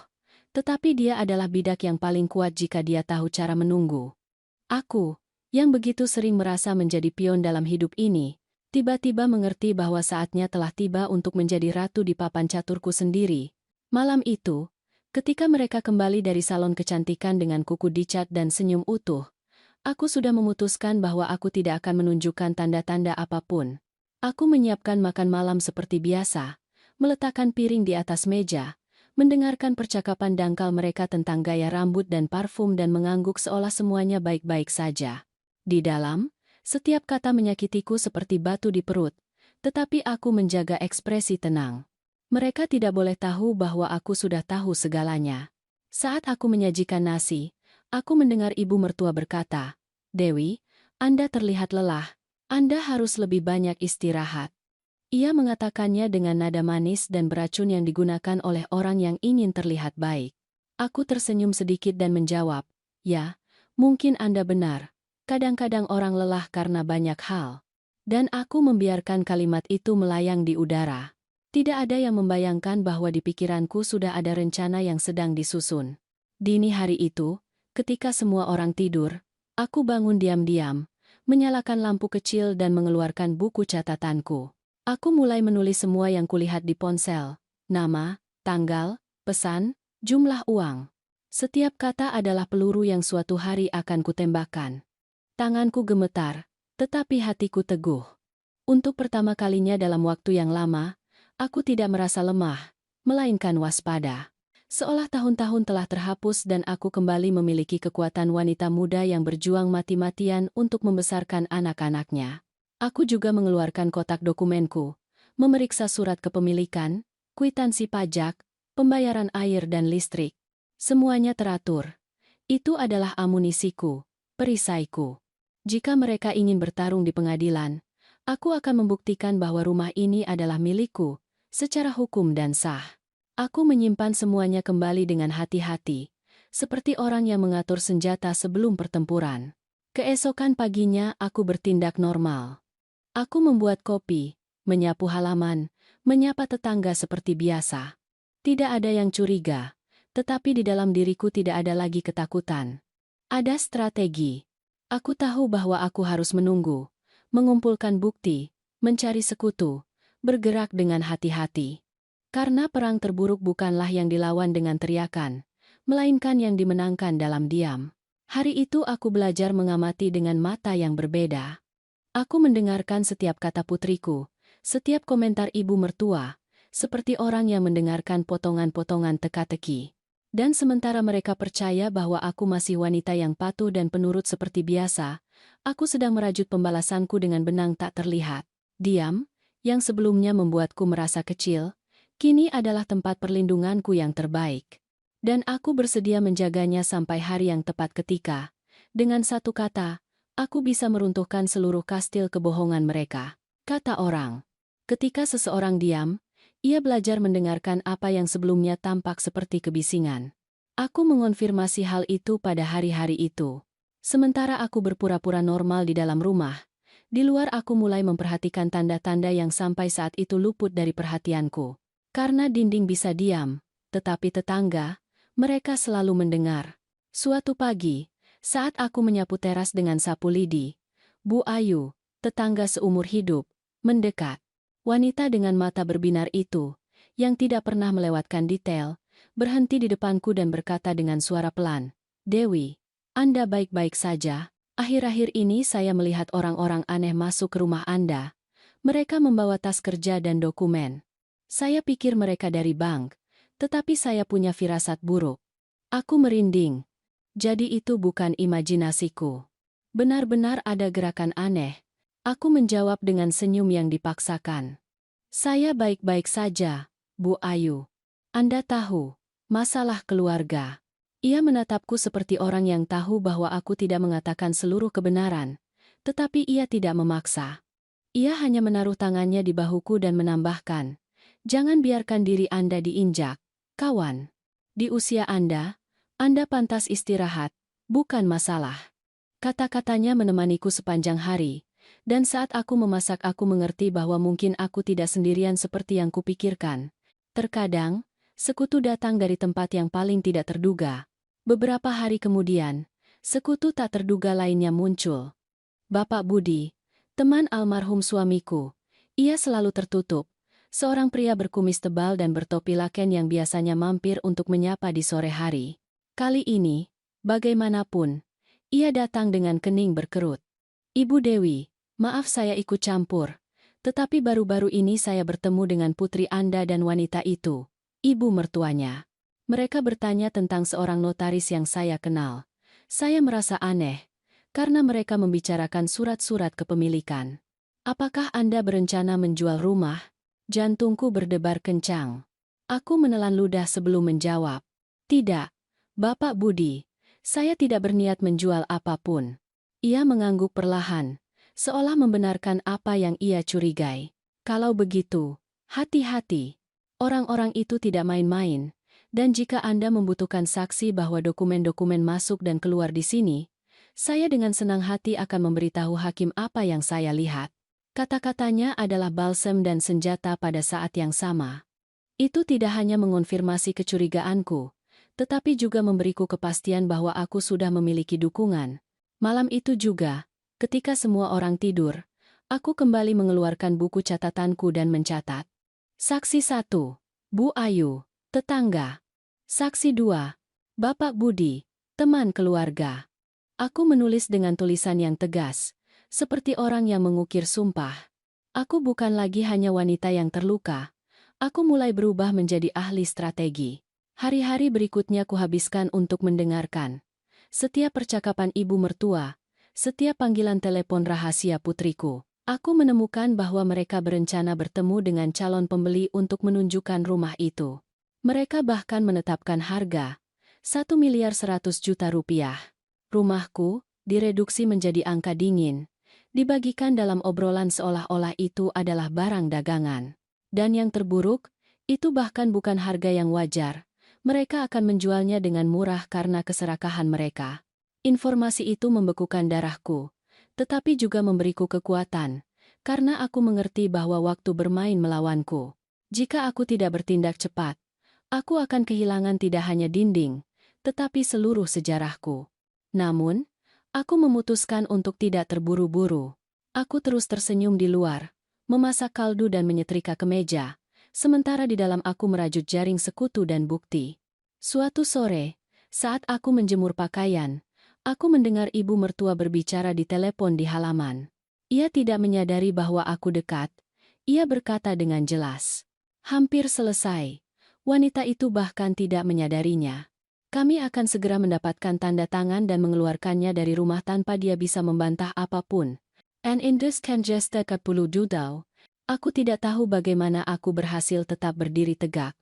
Tetapi dia adalah bidak yang paling kuat jika dia tahu cara menunggu. Aku, yang begitu sering merasa menjadi pion dalam hidup ini, tiba-tiba mengerti bahwa saatnya telah tiba untuk menjadi ratu di papan caturku sendiri. Malam itu, ketika mereka kembali dari salon kecantikan dengan kuku dicat dan senyum utuh, aku sudah memutuskan bahwa aku tidak akan menunjukkan tanda-tanda apapun. Aku menyiapkan makan malam seperti biasa, meletakkan piring di atas meja, mendengarkan percakapan dangkal mereka tentang gaya rambut dan parfum dan mengangguk seolah semuanya baik-baik saja. Di dalam, setiap kata menyakitiku seperti batu di perut, tetapi aku menjaga ekspresi tenang. Mereka tidak boleh tahu bahwa aku sudah tahu segalanya. Saat aku menyajikan nasi, aku mendengar ibu mertua berkata, "Dewi, Anda terlihat lelah. Anda harus lebih banyak istirahat." Ia mengatakannya dengan nada manis dan beracun yang digunakan oleh orang yang ingin terlihat baik. Aku tersenyum sedikit dan menjawab, "Ya, mungkin Anda benar. Kadang-kadang orang lelah karena banyak hal." Dan aku membiarkan kalimat itu melayang di udara. Tidak ada yang membayangkan bahwa di pikiranku sudah ada rencana yang sedang disusun. Dini hari itu, ketika semua orang tidur, aku bangun diam-diam, menyalakan lampu kecil dan mengeluarkan buku catatanku. Aku mulai menulis semua yang kulihat di ponsel, nama, tanggal, pesan, jumlah uang. Setiap kata adalah peluru yang suatu hari akan kutembakkan. Tanganku gemetar, tetapi hatiku teguh. Untuk pertama kalinya dalam waktu yang lama, aku tidak merasa lemah, melainkan waspada. Seolah tahun-tahun telah terhapus dan aku kembali memiliki kekuatan wanita muda yang berjuang mati-matian untuk membesarkan anak-anaknya. Aku juga mengeluarkan kotak dokumenku, memeriksa surat kepemilikan, kwitansi pajak, pembayaran air dan listrik. Semuanya teratur. Itu adalah amunisiku, perisaiku. Jika mereka ingin bertarung di pengadilan, aku akan membuktikan bahwa rumah ini adalah milikku, secara hukum dan sah. Aku menyimpan semuanya kembali dengan hati-hati, seperti orang yang mengatur senjata sebelum pertempuran. Keesokan paginya aku bertindak normal. Aku membuat kopi, menyapu halaman, menyapa tetangga seperti biasa. Tidak ada yang curiga, tetapi di dalam diriku tidak ada lagi ketakutan. Ada strategi. Aku tahu bahwa aku harus menunggu, mengumpulkan bukti, mencari sekutu, bergerak dengan hati-hati. Karena perang terburuk bukanlah yang dilawan dengan teriakan, melainkan yang dimenangkan dalam diam. Hari itu aku belajar mengamati dengan mata yang berbeda. Aku mendengarkan setiap kata putriku, setiap komentar ibu mertua, seperti orang yang mendengarkan potongan-potongan teka-teki. Dan sementara mereka percaya bahwa aku masih wanita yang patuh dan penurut seperti biasa, aku sedang merajut pembalasanku dengan benang tak terlihat. Diam, yang sebelumnya membuatku merasa kecil, kini adalah tempat perlindunganku yang terbaik. Dan aku bersedia menjaganya sampai hari yang tepat ketika, dengan satu kata, aku bisa meruntuhkan seluruh kastil kebohongan mereka. Kata orang. Ketika seseorang diam, ia belajar mendengarkan apa yang sebelumnya tampak seperti kebisingan. Aku mengonfirmasi hal itu pada hari-hari itu. Sementara aku berpura-pura normal di dalam rumah, di luar aku mulai memperhatikan tanda-tanda yang sampai saat itu luput dari perhatianku. Karena dinding bisa diam, tetapi tetangga, mereka selalu mendengar. Suatu pagi, saat aku menyapu teras dengan sapu lidi, Bu Ayu, tetangga seumur hidup, mendekat. Wanita dengan mata berbinar itu, yang tidak pernah melewatkan detail, berhenti di depanku dan berkata dengan suara pelan, "Dewi, Anda baik-baik saja? Akhir-akhir ini saya melihat orang-orang aneh masuk ke rumah Anda. Mereka membawa tas kerja dan dokumen. Saya pikir mereka dari bank, tetapi saya punya firasat buruk." Aku merinding. Jadi itu bukan imajinasiku. Benar-benar ada gerakan aneh. Aku menjawab dengan senyum yang dipaksakan. "Saya baik-baik saja, Bu Ayu. Anda tahu, masalah keluarga." Ia menatapku seperti orang yang tahu bahwa aku tidak mengatakan seluruh kebenaran, tetapi ia tidak memaksa. Ia hanya menaruh tangannya di bahuku dan menambahkan, "Jangan biarkan diri Anda diinjak, kawan. Di usia Anda pantas istirahat, bukan masalah." Kata-katanya menemaniku sepanjang hari. Dan saat aku memasak aku mengerti bahwa mungkin aku tidak sendirian seperti yang kupikirkan. Terkadang, sekutu datang dari tempat yang paling tidak terduga. Beberapa hari kemudian, sekutu tak terduga lainnya muncul. Bapak Budi, teman almarhum suamiku. Ia selalu tertutup. Seorang pria berkumis tebal dan bertopi laken yang biasanya mampir untuk menyapa di sore hari. Kali ini, bagaimanapun, ia datang dengan kening berkerut. "Ibu Dewi, maaf saya ikut campur. Tetapi baru-baru ini saya bertemu dengan putri Anda dan wanita itu, ibu mertuanya. Mereka bertanya tentang seorang notaris yang saya kenal. Saya merasa aneh, karena mereka membicarakan surat-surat kepemilikan. Apakah Anda berencana menjual rumah?" Jantungku berdebar kencang. Aku menelan ludah sebelum menjawab. "Tidak, Bapak Budi. Saya tidak berniat menjual apapun." Ia mengangguk perlahan, seolah membenarkan apa yang ia curigai. "Kalau begitu, hati-hati. Orang-orang itu tidak main-main, dan jika Anda membutuhkan saksi bahwa dokumen-dokumen masuk dan keluar di sini, saya dengan senang hati akan memberitahu hakim apa yang saya lihat." Kata-katanya adalah balsam dan senjata pada saat yang sama. Itu tidak hanya mengonfirmasi kecurigaanku, tetapi juga memberiku kepastian bahwa aku sudah memiliki dukungan. Malam itu juga, ketika semua orang tidur, aku kembali mengeluarkan buku catatanku dan mencatat. Saksi 1, Bu Ayu, tetangga. Saksi 2, Bapak Budi, teman keluarga. Aku menulis dengan tulisan yang tegas, seperti orang yang mengukir sumpah. Aku bukan lagi hanya wanita yang terluka. Aku mulai berubah menjadi ahli strategi. Hari-hari berikutnya kuhabiskan untuk mendengarkan setiap percakapan ibu mertua, setiap panggilan telepon rahasia putriku. Aku menemukan bahwa mereka berencana bertemu dengan calon pembeli untuk menunjukkan rumah itu. Mereka bahkan menetapkan harga, 1.100.000.000 rupiah. Rumahku direduksi menjadi angka dingin, dibagikan dalam obrolan seolah-olah itu adalah barang dagangan. Dan yang terburuk, itu bahkan bukan harga yang wajar. Mereka akan menjualnya dengan murah karena keserakahan mereka. Informasi itu membekukan darahku, tetapi juga memberiku kekuatan, karena aku mengerti bahwa waktu bermain melawanku. Jika aku tidak bertindak cepat, aku akan kehilangan tidak hanya dinding, tetapi seluruh sejarahku. Namun, aku memutuskan untuk tidak terburu-buru. Aku terus tersenyum di luar, memasak kaldu dan menyetrika kemeja. Sementara di dalam aku merajut jaring sekutu dan bukti. Suatu sore, saat aku menjemur pakaian, aku mendengar ibu mertua berbicara di telepon di halaman. Ia tidak menyadari bahwa aku dekat. Ia berkata dengan jelas. "Hampir selesai." Wanita itu bahkan tidak menyadarinya. Kami akan segera mendapatkan tanda tangan dan mengeluarkannya dari rumah tanpa dia bisa membantah apapun. And in this can just take a pulu dudau. Aku tidak tahu bagaimana aku berhasil tetap berdiri tegak.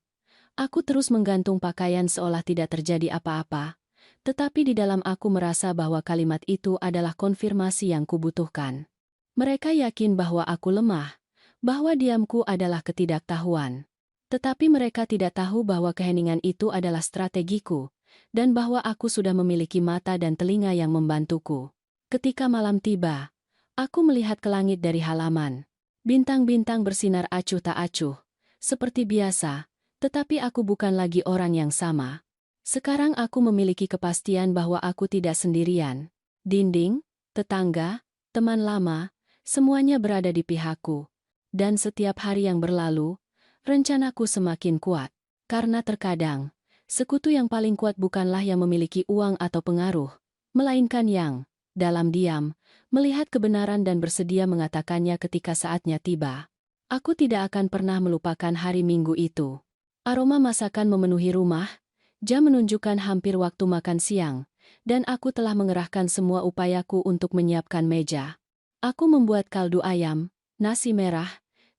Aku terus menggantung pakaian seolah tidak terjadi apa-apa. Tetapi di dalam aku merasa bahwa kalimat itu adalah konfirmasi yang kubutuhkan. Mereka yakin bahwa aku lemah, bahwa diamku adalah ketidaktahuan. Tetapi mereka tidak tahu bahwa keheningan itu adalah strategiku, dan bahwa aku sudah memiliki mata dan telinga yang membantuku. Ketika malam tiba, aku melihat ke langit dari halaman. Bintang-bintang bersinar acuh tak acuh, seperti biasa, tetapi aku bukan lagi orang yang sama. Sekarang aku memiliki kepastian bahwa aku tidak sendirian. Dinding, tetangga, teman lama, semuanya berada di pihakku. Dan setiap hari yang berlalu, rencanaku semakin kuat. Karena terkadang, sekutu yang paling kuat bukanlah yang memiliki uang atau pengaruh, melainkan yang, dalam diam, melihat kebenaran dan bersedia mengatakannya ketika saatnya tiba. Aku tidak akan pernah melupakan hari Minggu itu. Aroma masakan memenuhi rumah, jam menunjukkan hampir waktu makan siang, dan aku telah mengerahkan semua upayaku untuk menyiapkan meja. Aku membuat kaldu ayam, nasi merah,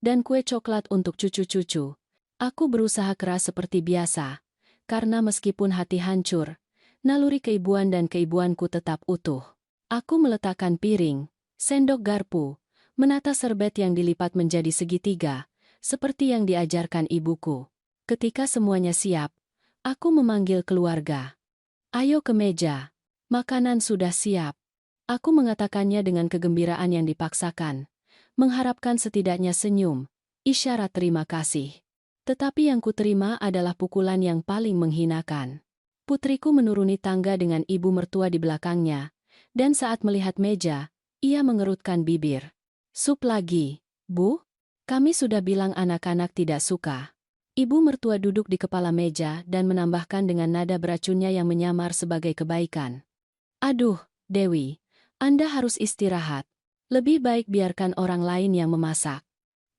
dan kue coklat untuk cucu-cucu. Aku berusaha keras seperti biasa, karena meskipun hati hancur, naluri keibuan dan keibuanku tetap utuh. Aku meletakkan piring, sendok garpu, menata serbet yang dilipat menjadi segitiga, seperti yang diajarkan ibuku. Ketika semuanya siap, aku memanggil keluarga. Ayo ke meja, makanan sudah siap. Aku mengatakannya dengan kegembiraan yang dipaksakan, mengharapkan setidaknya senyum, isyarat terima kasih. Tetapi yang kuterima adalah pukulan yang paling menghinakan. Putriku menuruni tangga dengan ibu mertua di belakangnya, dan saat melihat meja, ia mengerutkan bibir. Sup lagi, Bu? Kami sudah bilang anak-anak tidak suka. Ibu mertua duduk di kepala meja dan menambahkan dengan nada beracunnya yang menyamar sebagai kebaikan. Aduh, Dewi, Anda harus istirahat. Lebih baik biarkan orang lain yang memasak.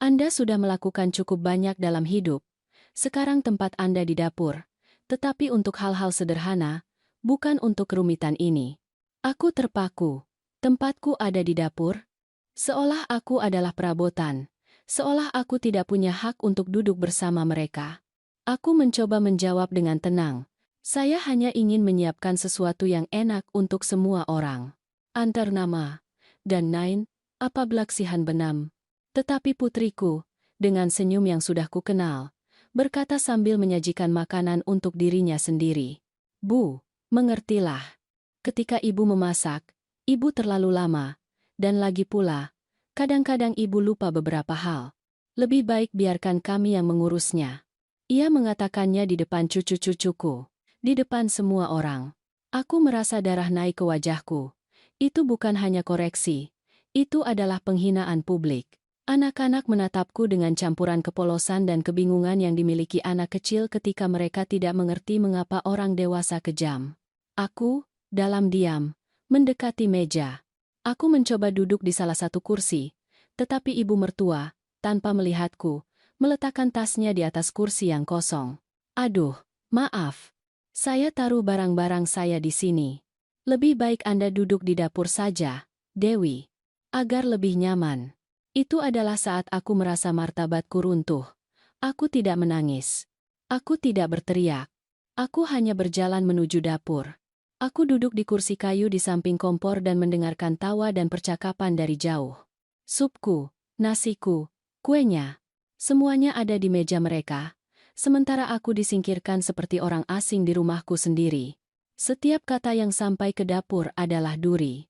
Anda sudah melakukan cukup banyak dalam hidup. Sekarang tempat Anda di dapur. Tetapi untuk hal-hal sederhana, bukan untuk kerumitan ini. Aku terpaku. Tempatku ada di dapur. Seolah aku adalah perabotan. Seolah aku tidak punya hak untuk duduk bersama mereka. Aku mencoba menjawab dengan tenang. Saya hanya ingin menyiapkan sesuatu yang enak untuk semua orang. Antar nama. Dan Nain, apa belaksihan benam. Tetapi putriku, dengan senyum yang sudah kukenal, berkata sambil menyajikan makanan untuk dirinya sendiri. Bu, mengertilah. Ketika ibu memasak, ibu terlalu lama, dan lagi pula, kadang-kadang ibu lupa beberapa hal. Lebih baik biarkan kami yang mengurusnya. Ia mengatakannya di depan cucu-cucuku, di depan semua orang. Aku merasa darah naik ke wajahku. Itu bukan hanya koreksi, itu adalah penghinaan publik. Anak-anak menatapku dengan campuran kepolosan dan kebingungan yang dimiliki anak kecil ketika mereka tidak mengerti mengapa orang dewasa kejam. Aku, dalam diam, mendekati meja. Aku mencoba duduk di salah satu kursi, tetapi ibu mertua, tanpa melihatku, meletakkan tasnya di atas kursi yang kosong. Aduh, maaf. Saya taruh barang-barang saya di sini. Lebih baik Anda duduk di dapur saja, Dewi, agar lebih nyaman. Itu adalah saat aku merasa martabatku runtuh. Aku tidak menangis. Aku tidak berteriak. Aku hanya berjalan menuju dapur. Aku duduk di kursi kayu di samping kompor dan mendengarkan tawa dan percakapan dari jauh. Supku, nasiku, kuenya, semuanya ada di meja mereka, sementara aku disingkirkan seperti orang asing di rumahku sendiri. Setiap kata yang sampai ke dapur adalah duri.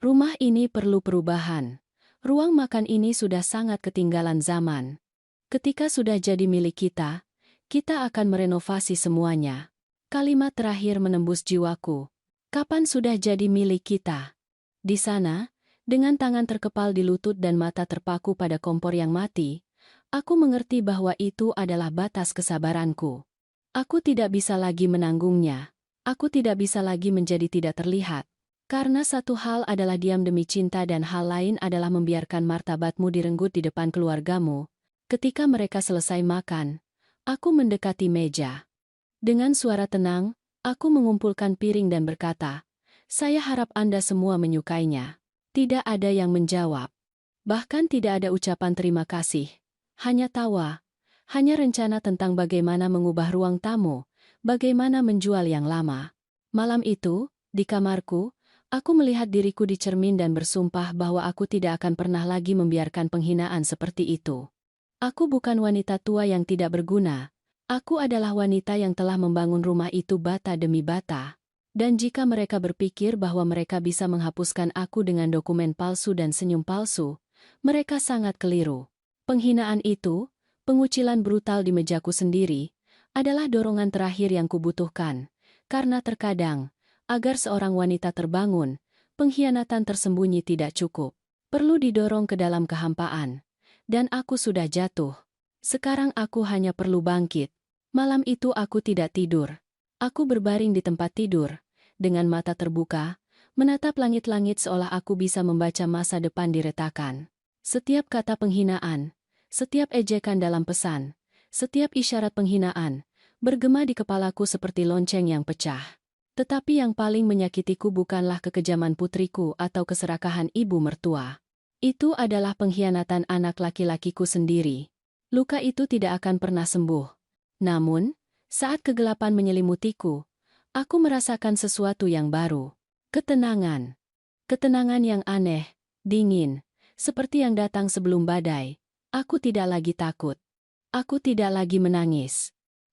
Rumah ini perlu perubahan. Ruang makan ini sudah sangat ketinggalan zaman. Ketika sudah jadi milik kita, kita akan merenovasi semuanya. Kalimat terakhir menembus jiwaku. Kapan sudah jadi milik kita? Di sana, dengan tangan terkepal di lutut dan mata terpaku pada kompor yang mati, aku mengerti bahwa itu adalah batas kesabaranku. Aku tidak bisa lagi menanggungnya. Aku tidak bisa lagi menjadi tidak terlihat. Karena satu hal adalah diam demi cinta dan hal lain adalah membiarkan martabatmu direnggut di depan keluargamu. Ketika mereka selesai makan, aku mendekati meja. Dengan suara tenang, Aku mengumpulkan piring dan berkata, "Saya harap Anda semua menyukainya." Tidak ada yang menjawab. Bahkan tidak ada ucapan terima kasih. Hanya tawa. Hanya rencana tentang bagaimana mengubah ruang tamu, bagaimana menjual yang lama. Malam itu, di kamarku, aku melihat diriku di cermin dan bersumpah bahwa aku tidak akan pernah lagi membiarkan penghinaan seperti itu. Aku bukan wanita tua yang tidak berguna. Aku adalah wanita yang telah membangun rumah itu bata demi bata. Dan jika mereka berpikir bahwa mereka bisa menghapuskan aku dengan dokumen palsu dan senyum palsu, mereka sangat keliru. Penghinaan itu, pengucilan brutal di mejaku sendiri, adalah dorongan terakhir yang kubutuhkan. Karena terkadang, agar seorang wanita terbangun, pengkhianatan tersembunyi tidak cukup. Perlu didorong ke dalam kehampaan. Dan aku sudah jatuh. Sekarang aku hanya perlu bangkit. Malam itu aku tidak tidur. Aku berbaring di tempat tidur, dengan mata terbuka, menatap langit-langit seolah aku bisa membaca masa depan diretakan. Setiap kata penghinaan, setiap ejekan dalam pesan, setiap isyarat penghinaan, bergema di kepalaku seperti lonceng yang pecah. Tetapi yang paling menyakitiku bukanlah kekejaman putriku atau keserakahan ibu mertua. Itu adalah pengkhianatan anak laki-lakiku sendiri. Luka itu tidak akan pernah sembuh. Namun, saat kegelapan menyelimutiku, aku merasakan sesuatu yang baru. Ketenangan. Ketenangan yang aneh, dingin, seperti yang datang sebelum badai. Aku tidak lagi takut. Aku tidak lagi menangis.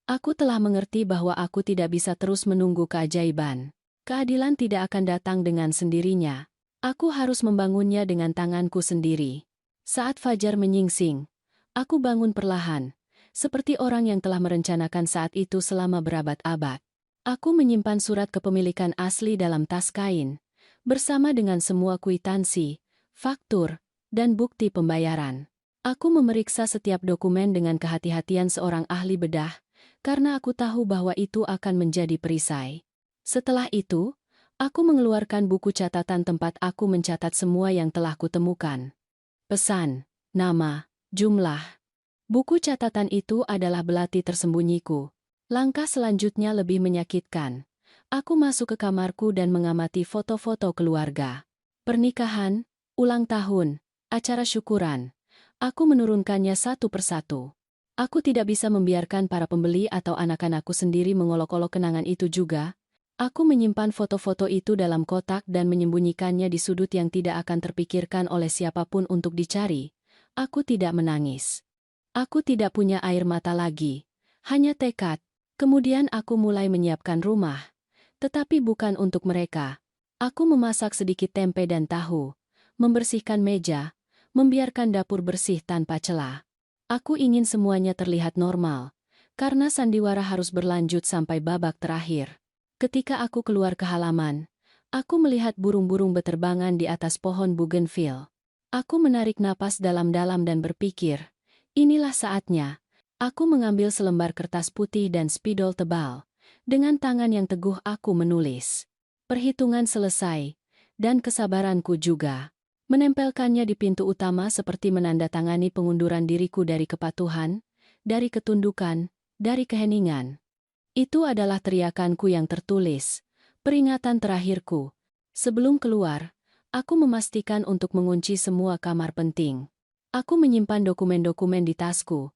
Aku telah mengerti bahwa aku tidak bisa terus menunggu keajaiban. Keadilan tidak akan datang dengan sendirinya. Aku harus membangunnya dengan tanganku sendiri. Saat fajar menyingsing, aku bangun perlahan, seperti orang yang telah merencanakan saat itu selama berabad-abad. Aku menyimpan surat kepemilikan asli dalam tas kain, bersama dengan semua kwitansi, faktur, dan bukti pembayaran. Aku memeriksa setiap dokumen dengan kehati-hatian seorang ahli bedah, karena aku tahu bahwa itu akan menjadi perisai. Setelah itu, aku mengeluarkan buku catatan tempat aku mencatat semua yang telah kutemukan. Pesan, nama, jumlah. Buku catatan itu adalah belati tersembunyiku. Langkah selanjutnya lebih menyakitkan. Aku masuk ke kamarku dan mengamati foto-foto keluarga. Pernikahan, ulang tahun, acara syukuran. Aku menurunkannya satu persatu. Aku tidak bisa membiarkan para pembeli atau anak-anakku sendiri mengolok-olok kenangan itu juga. Aku menyimpan foto-foto itu dalam kotak dan menyembunyikannya di sudut yang tidak akan terpikirkan oleh siapapun untuk dicari. Aku tidak menangis. Aku tidak punya air mata lagi, hanya tekad. Kemudian aku mulai menyiapkan rumah. Tetapi bukan untuk mereka. Aku memasak sedikit tempe dan tahu, membersihkan meja, membiarkan dapur bersih tanpa celah. Aku ingin semuanya terlihat normal, karena sandiwara harus berlanjut sampai babak terakhir. Ketika aku keluar ke halaman, aku melihat burung-burung beterbangan di atas pohon bougainville. Aku menarik napas dalam-dalam dan berpikir, inilah saatnya. Aku mengambil selembar kertas putih dan spidol tebal. Dengan tangan yang teguh aku menulis. Perhitungan selesai. Dan kesabaranku juga. Menempelkannya di pintu utama seperti menandatangani pengunduran diriku dari kepatuhan, dari ketundukan, dari keheningan. Itu adalah teriakanku yang tertulis. Peringatan terakhirku. Sebelum keluar, aku memastikan untuk mengunci semua kamar penting. Aku menyimpan dokumen-dokumen di tasku,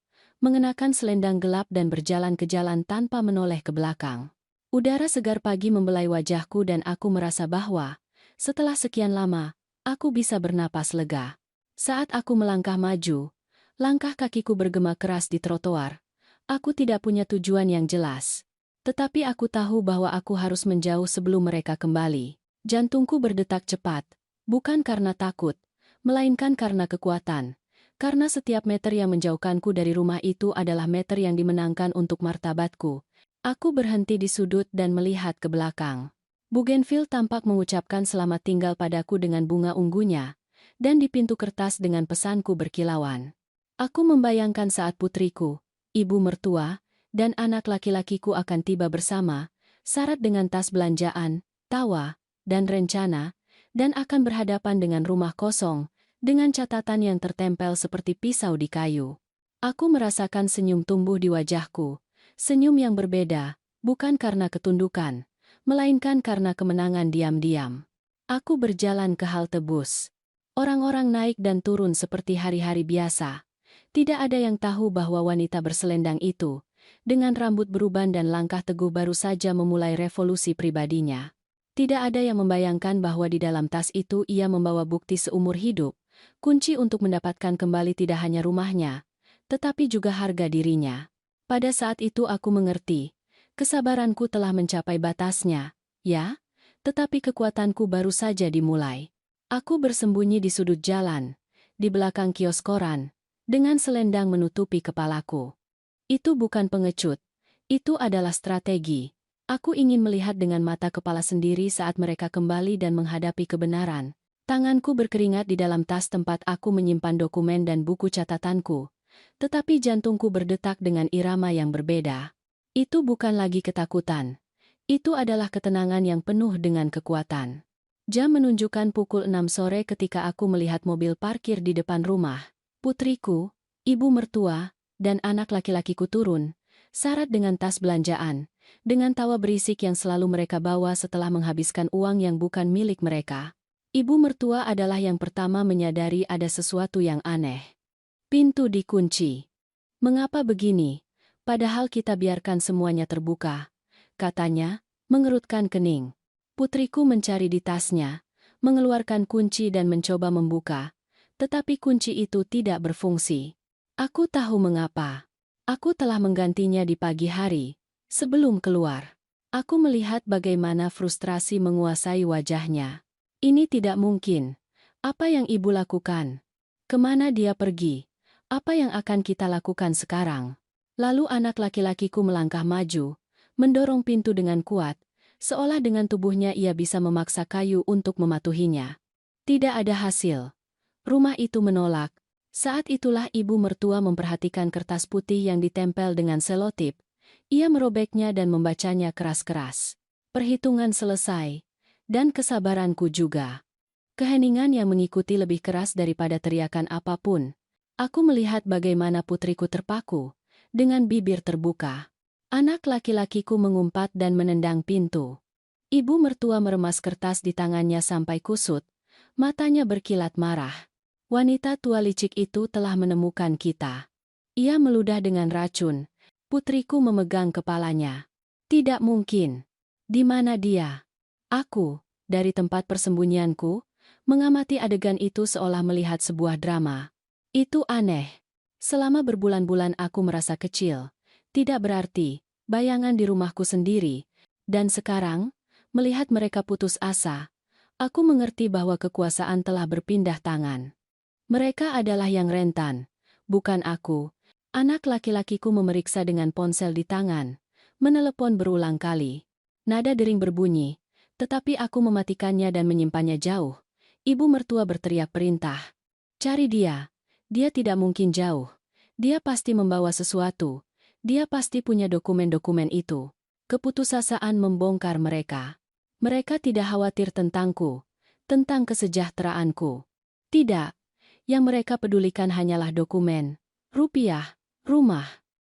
mengenakan selendang gelap dan berjalan ke jalan tanpa menoleh ke belakang. Udara segar pagi membelai wajahku dan aku merasa bahwa, setelah sekian lama, aku bisa bernapas lega. Saat aku melangkah maju, langkah kakiku bergema keras di trotoar. Aku tidak punya tujuan yang jelas. Tetapi aku tahu bahwa aku harus menjauh sebelum mereka kembali. Jantungku berdetak cepat, bukan karena takut, melainkan karena kekuatan. Karena setiap meter yang menjauhkanku dari rumah itu adalah meter yang dimenangkan untuk martabatku. Aku berhenti di sudut dan melihat ke belakang. Bougainville tampak mengucapkan selamat tinggal padaku dengan bunga ungunya, dan di pintu kertas dengan pesanku berkilauan. Aku membayangkan saat putriku, ibu mertua, dan anak laki-lakiku akan tiba bersama, syarat dengan tas belanjaan, tawa, dan rencana, dan akan berhadapan dengan rumah kosong, dengan catatan yang tertempel seperti pisau di kayu. Aku merasakan senyum tumbuh di wajahku, senyum yang berbeda, Bukan karena ketundukan, melainkan karena kemenangan diam-diam. Aku berjalan ke halte bus. Orang-orang naik dan turun seperti hari-hari biasa. Tidak ada yang tahu bahwa wanita berselendang itu, dengan rambut beruban dan langkah teguh baru saja memulai revolusi pribadinya. Tidak ada yang membayangkan bahwa di dalam tas itu ia membawa bukti seumur hidup, kunci untuk mendapatkan kembali tidak hanya rumahnya, tetapi juga harga dirinya. Pada saat itu aku mengerti, kesabaranku telah mencapai batasnya, ya, tetapi kekuatanku baru saja dimulai. Aku bersembunyi di sudut jalan, di belakang kios koran, dengan selendang menutupi kepalaku. Itu bukan pengecut, itu adalah strategi. Aku ingin melihat dengan mata kepala sendiri saat mereka kembali dan menghadapi kebenaran. Tanganku berkeringat di dalam tas tempat aku menyimpan dokumen dan buku catatanku, tetapi jantungku berdetak dengan irama yang berbeda. Itu bukan lagi ketakutan. Itu adalah ketenangan yang penuh dengan kekuatan. Jam menunjukkan pukul 6 sore ketika aku melihat mobil parkir di depan rumah. Putriku, ibu mertua, dan anak laki-lakiku turun, syarat dengan tas belanjaan, dengan tawa berisik yang selalu mereka bawa setelah menghabiskan uang yang bukan milik mereka. Ibu mertua adalah yang pertama menyadari ada sesuatu yang aneh. Pintu dikunci. Mengapa begini? Padahal kita biarkan semuanya terbuka, katanya, mengerutkan kening. Putriku mencari di tasnya, mengeluarkan kunci dan mencoba membuka, tetapi kunci itu tidak berfungsi. Aku tahu mengapa. Aku telah menggantinya di pagi hari, sebelum keluar. Aku melihat bagaimana frustrasi menguasai wajahnya. Ini tidak mungkin. Apa yang ibu lakukan? Kemana dia pergi? Apa yang akan kita lakukan sekarang? Lalu anak laki-lakiku melangkah maju, mendorong pintu dengan kuat, seolah dengan tubuhnya ia bisa memaksa kayu untuk mematuhinya. Tidak ada hasil. Rumah itu menolak. Saat itulah ibu mertua memperhatikan kertas putih yang ditempel dengan selotip. Ia merobeknya dan membacanya keras-keras. Perhitungan selesai. Dan kesabaranku juga. Keheningan yang mengikuti lebih keras daripada teriakan apapun. Aku melihat bagaimana putriku terpaku, dengan bibir terbuka. Anak laki-lakiku mengumpat dan menendang pintu. Ibu mertua meremas kertas di tangannya sampai kusut, matanya berkilat marah. Wanita tua licik itu telah menemukan kita. Ia meludah dengan racun. Putriku memegang kepalanya. Tidak mungkin. Di mana dia? Aku, dari tempat persembunyianku, mengamati adegan itu seolah melihat sebuah drama. Itu aneh. Selama berbulan-bulan aku merasa kecil. Tidak berarti, bayangan di rumahku sendiri. Dan sekarang, melihat mereka putus asa, aku mengerti bahwa kekuasaan telah berpindah tangan. Mereka adalah yang rentan, bukan aku. Anak laki-lakiku memeriksa dengan ponsel di tangan, menelepon berulang kali. Nada dering berbunyi, tetapi aku mematikannya dan menyimpannya jauh. Ibu mertua berteriak perintah. Cari dia. Dia tidak mungkin jauh. Dia pasti membawa sesuatu. Dia pasti punya dokumen-dokumen itu. Keputusasaan membongkar mereka. Mereka tidak khawatir tentangku, tentang kesejahteraanku. Tidak. Yang mereka pedulikan hanyalah dokumen, rupiah, rumah.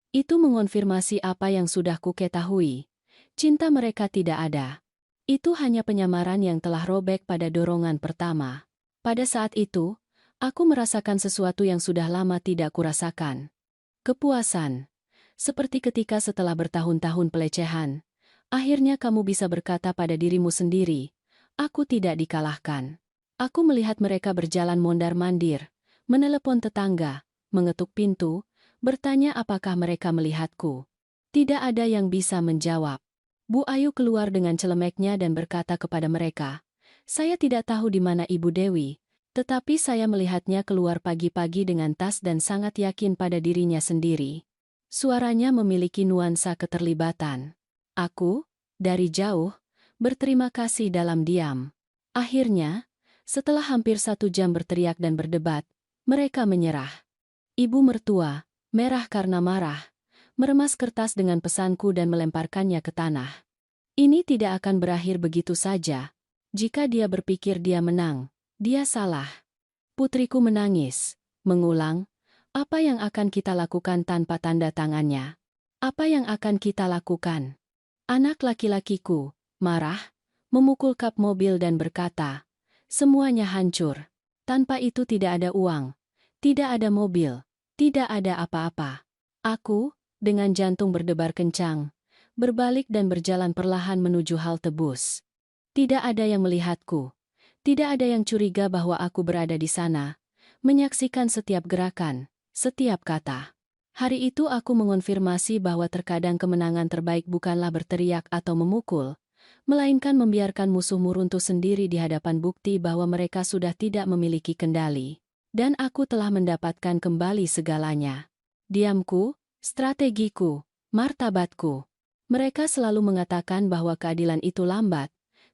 Itu mengonfirmasi apa yang sudah kuketahui. Cinta mereka tidak ada. Itu hanya penyamaran yang telah robek pada dorongan pertama. Pada saat itu, aku merasakan sesuatu yang sudah lama tidak kurasakan. Kepuasan. Seperti ketika setelah bertahun-tahun pelecehan, akhirnya kamu bisa berkata pada dirimu sendiri, aku tidak dikalahkan. Aku melihat mereka berjalan mondar-mandir, menelepon tetangga, mengetuk pintu, bertanya apakah mereka melihatku. Tidak ada yang bisa menjawab. Bu Ayu keluar dengan celemeknya dan berkata kepada mereka, saya tidak tahu di mana Ibu Dewi, tetapi saya melihatnya keluar pagi-pagi dengan tas dan sangat yakin pada dirinya sendiri. Suaranya memiliki nuansa keterlibatan. Aku, dari jauh, berterima kasih dalam diam. Akhirnya, setelah hampir 1 jam berteriak dan berdebat, mereka menyerah. Ibu mertua, merah karena marah, meremas kertas dengan pesanku dan melemparkannya ke tanah. Ini tidak akan berakhir begitu saja. Jika dia berpikir dia menang, dia salah. Putriku menangis, mengulang, apa yang akan kita lakukan tanpa tanda tangannya? Apa yang akan kita lakukan? Anak laki-lakiku, marah, memukul kap mobil dan berkata, "Semuanya hancur. Tanpa itu tidak ada uang, tidak ada mobil, tidak ada apa-apa." Aku, dengan jantung berdebar kencang, berbalik dan berjalan perlahan menuju halte bus. Tidak ada yang melihatku. Tidak ada yang curiga bahwa aku berada di sana, menyaksikan setiap gerakan, setiap kata. Hari itu aku mengonfirmasi bahwa terkadang kemenangan terbaik bukanlah berteriak atau memukul, melainkan membiarkan musuhmu runtuh sendiri di hadapan bukti bahwa mereka sudah tidak memiliki kendali. Dan aku telah mendapatkan kembali segalanya. Diamku, strategiku, martabatku. Mereka selalu mengatakan bahwa keadilan itu lambat,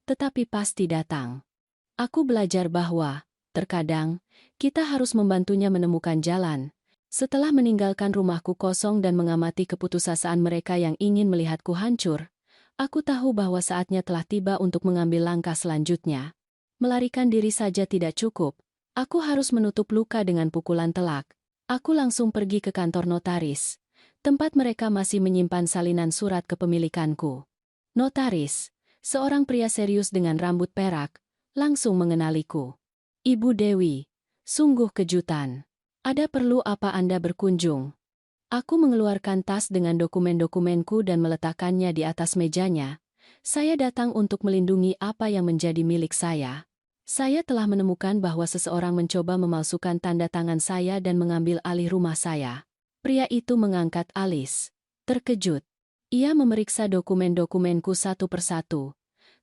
tetapi pasti datang. Aku belajar bahwa, terkadang, kita harus membantunya menemukan jalan. Setelah meninggalkan rumahku kosong dan mengamati keputusasaan mereka yang ingin melihatku hancur, aku tahu bahwa saatnya telah tiba untuk mengambil langkah selanjutnya. Melarikan diri saja tidak cukup. Aku harus menutup luka dengan pukulan telak. Aku langsung pergi ke kantor notaris, tempat mereka masih menyimpan salinan surat kepemilikanku. Notaris, seorang pria serius dengan rambut perak, langsung mengenaliku. "Ibu Dewi, sungguh kejutan. Ada perlu apa Anda berkunjung?" Aku mengeluarkan tas dengan dokumen-dokumenku dan meletakkannya di atas mejanya. Saya datang untuk melindungi apa yang menjadi milik saya. Saya telah menemukan bahwa seseorang mencoba memalsukan tanda tangan saya dan mengambil alih rumah saya. Pria itu mengangkat alis. Terkejut. Ia memeriksa dokumen-dokumenku satu persatu.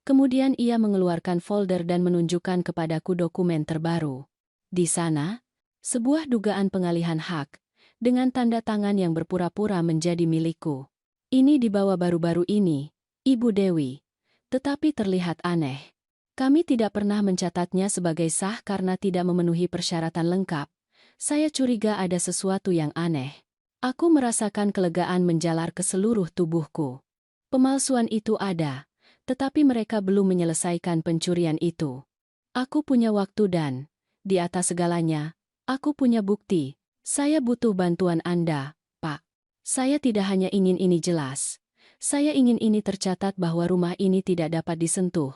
Kemudian ia mengeluarkan folder dan menunjukkan kepadaku dokumen terbaru. Di sana, sebuah dugaan pengalihan hak, dengan tanda tangan yang berpura-pura menjadi milikku. Ini dibawa baru-baru ini, Ibu Dewi. Tetapi terlihat aneh. Kami tidak pernah mencatatnya sebagai sah karena tidak memenuhi persyaratan lengkap. Saya curiga ada sesuatu yang aneh. Aku merasakan kelegaan menjalar ke seluruh tubuhku. Pemalsuan itu ada, tetapi mereka belum menyelesaikan pencurian itu. Aku punya waktu dan, di atas segalanya, aku punya bukti. Saya butuh bantuan Anda, Pak. Saya tidak hanya ingin ini jelas. Saya ingin ini tercatat bahwa rumah ini tidak dapat disentuh,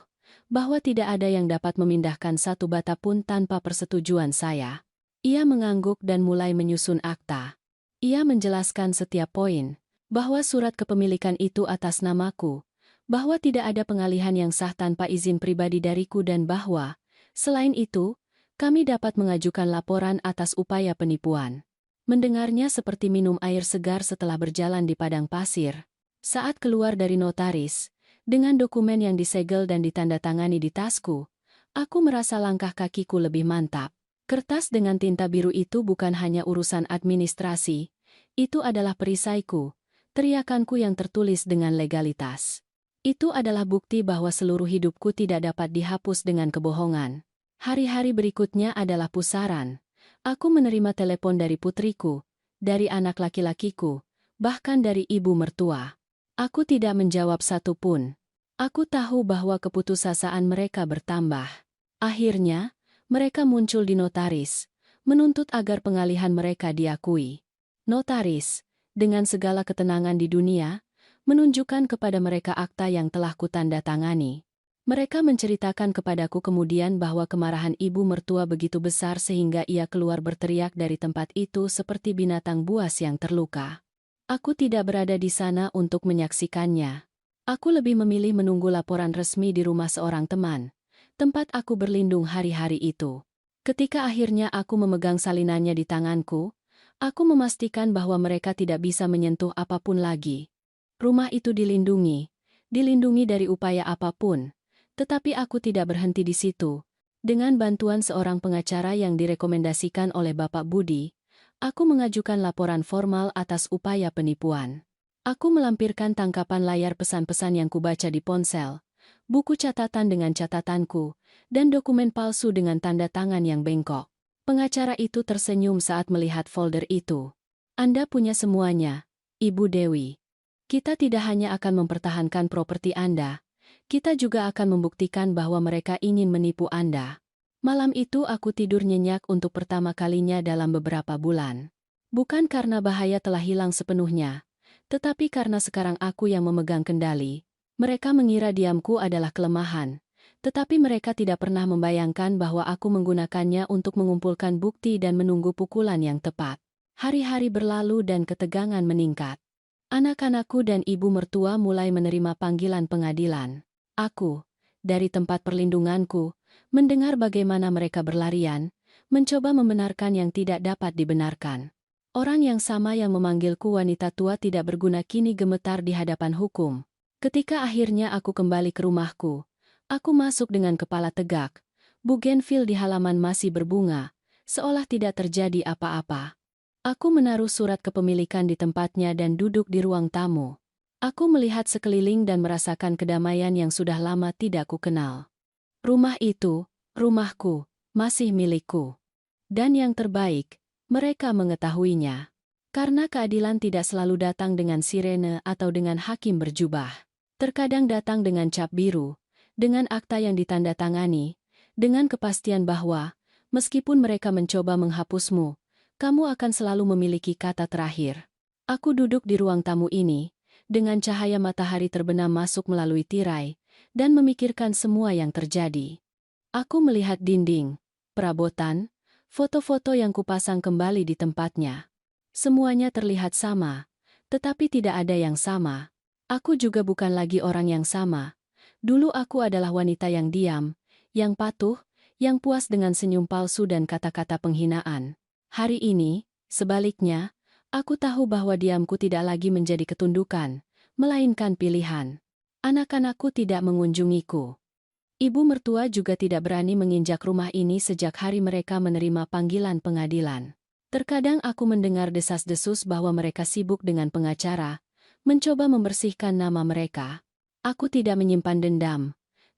bahwa tidak ada yang dapat memindahkan satu bata pun tanpa persetujuan saya. Ia mengangguk dan mulai menyusun akta. Ia menjelaskan setiap poin, bahwa surat kepemilikan itu atas namaku, bahwa tidak ada pengalihan yang sah tanpa izin pribadi dariku dan bahwa, selain itu, kami dapat mengajukan laporan atas upaya penipuan. Mendengarnya seperti minum air segar setelah berjalan di padang pasir. Saat keluar dari notaris, dengan dokumen yang disegel dan ditandatangani di tasku, aku merasa langkah kakiku lebih mantap. Kertas dengan tinta biru itu bukan hanya urusan administrasi, itu adalah perisaiku, teriakanku yang tertulis dengan legalitas. Itu adalah bukti bahwa seluruh hidupku tidak dapat dihapus dengan kebohongan. Hari-hari berikutnya adalah pusaran. Aku menerima telepon dari putriku, dari anak laki-lakiku, bahkan dari ibu mertua. Aku tidak menjawab satu pun. Aku tahu bahwa keputusasaan mereka bertambah. Akhirnya, mereka muncul di notaris, menuntut agar pengalihan mereka diakui. Notaris, dengan segala ketenangan di dunia, menunjukkan kepada mereka akta yang telah kutandatangani. Mereka menceritakan kepadaku kemudian bahwa kemarahan ibu mertua begitu besar sehingga ia keluar berteriak dari tempat itu seperti binatang buas yang terluka. Aku tidak berada di sana untuk menyaksikannya. Aku lebih memilih menunggu laporan resmi di rumah seorang teman, tempat aku berlindung hari-hari itu. Ketika akhirnya aku memegang salinannya di tanganku, aku memastikan bahwa mereka tidak bisa menyentuh apapun lagi. Rumah itu dilindungi dari upaya apapun. Tetapi aku tidak berhenti di situ. Dengan bantuan seorang pengacara yang direkomendasikan oleh Bapak Budi, aku mengajukan laporan formal atas upaya penipuan. Aku melampirkan tangkapan layar pesan-pesan yang kubaca di ponsel, buku catatan dengan catatanku, dan dokumen palsu dengan tanda tangan yang bengkok. Pengacara itu tersenyum saat melihat folder itu. "Anda punya semuanya, Ibu Dewi. Kita tidak hanya akan mempertahankan properti Anda, kita juga akan membuktikan bahwa mereka ingin menipu Anda." Malam itu aku tidur nyenyak untuk pertama kalinya dalam beberapa bulan. Bukan karena bahaya telah hilang sepenuhnya, tetapi karena sekarang aku yang memegang kendali. Mereka mengira diamku adalah kelemahan, tetapi mereka tidak pernah membayangkan bahwa aku menggunakannya untuk mengumpulkan bukti dan menunggu pukulan yang tepat. Hari-hari berlalu dan ketegangan meningkat. Anak-anakku dan ibu mertua mulai menerima panggilan pengadilan. Aku, dari tempat perlindunganku, mendengar bagaimana mereka berlarian, mencoba membenarkan yang tidak dapat dibenarkan. Orang yang sama yang memanggilku wanita tua tidak berguna kini gemetar di hadapan hukum. Ketika akhirnya aku kembali ke rumahku, aku masuk dengan kepala tegak. Bougainville di halaman masih berbunga, seolah tidak terjadi apa-apa. Aku menaruh surat kepemilikan di tempatnya dan duduk di ruang tamu. Aku melihat sekeliling dan merasakan kedamaian yang sudah lama tidak kukenal. Rumah itu, rumahku, masih milikku. Dan yang terbaik, mereka mengetahuinya. Karena keadilan tidak selalu datang dengan sirene atau dengan hakim berjubah. Terkadang datang dengan cap biru, dengan akta yang ditandatangani, dengan kepastian bahwa, meskipun mereka mencoba menghapusmu, kamu akan selalu memiliki kata terakhir. Aku duduk di ruang tamu ini, dengan cahaya matahari terbenam masuk melalui tirai, dan memikirkan semua yang terjadi. Aku melihat dinding, perabotan, foto-foto yang kupasang kembali di tempatnya. Semuanya terlihat sama, tetapi tidak ada yang sama. Aku juga bukan lagi orang yang sama. Dulu aku adalah wanita yang diam, yang patuh, yang puas dengan senyum palsu dan kata-kata penghinaan. Hari ini, sebaliknya, aku tahu bahwa diamku tidak lagi menjadi ketundukan, melainkan pilihan. Anak-anakku tidak mengunjungiku. Ibu mertua juga tidak berani menginjak rumah ini sejak hari mereka menerima panggilan pengadilan. Terkadang aku mendengar desas-desus bahwa mereka sibuk dengan pengacara, mencoba membersihkan nama mereka. Aku tidak menyimpan dendam,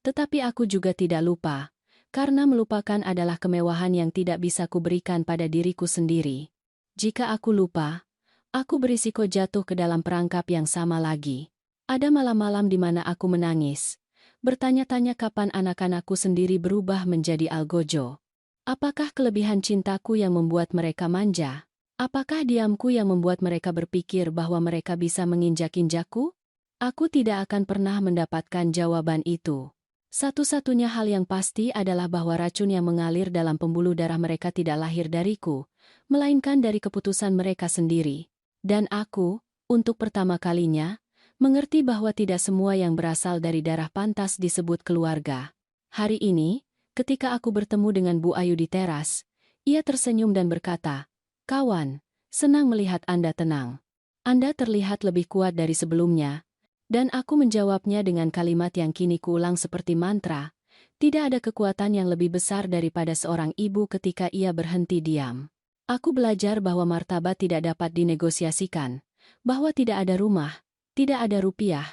tetapi aku juga tidak lupa, karena melupakan adalah kemewahan yang tidak bisa kuberikan pada diriku sendiri. Jika aku lupa, aku berisiko jatuh ke dalam perangkap yang sama lagi. Ada malam-malam di mana aku menangis, bertanya-tanya kapan anak-anakku sendiri berubah menjadi algojo. Apakah kelebihan cintaku yang membuat mereka manja? Apakah diamku yang membuat mereka berpikir bahwa mereka bisa menginjak-injakku? Aku tidak akan pernah mendapatkan jawaban itu. Satu-satunya hal yang pasti adalah bahwa racun yang mengalir dalam pembuluh darah mereka tidak lahir dariku, melainkan dari keputusan mereka sendiri. Dan aku, untuk pertama kalinya, mengerti bahwa tidak semua yang berasal dari darah pantas disebut keluarga. Hari ini, ketika aku bertemu dengan Bu Ayu di teras, ia tersenyum dan berkata, "Kawan, senang melihat Anda tenang. Anda terlihat lebih kuat dari sebelumnya." Dan aku menjawabnya dengan kalimat yang kini kuulang seperti mantra, "Tidak ada kekuatan yang lebih besar daripada seorang ibu ketika ia berhenti diam." Aku belajar bahwa martabat tidak dapat dinegosiasikan, bahwa tidak ada rumah, tidak ada rupiah,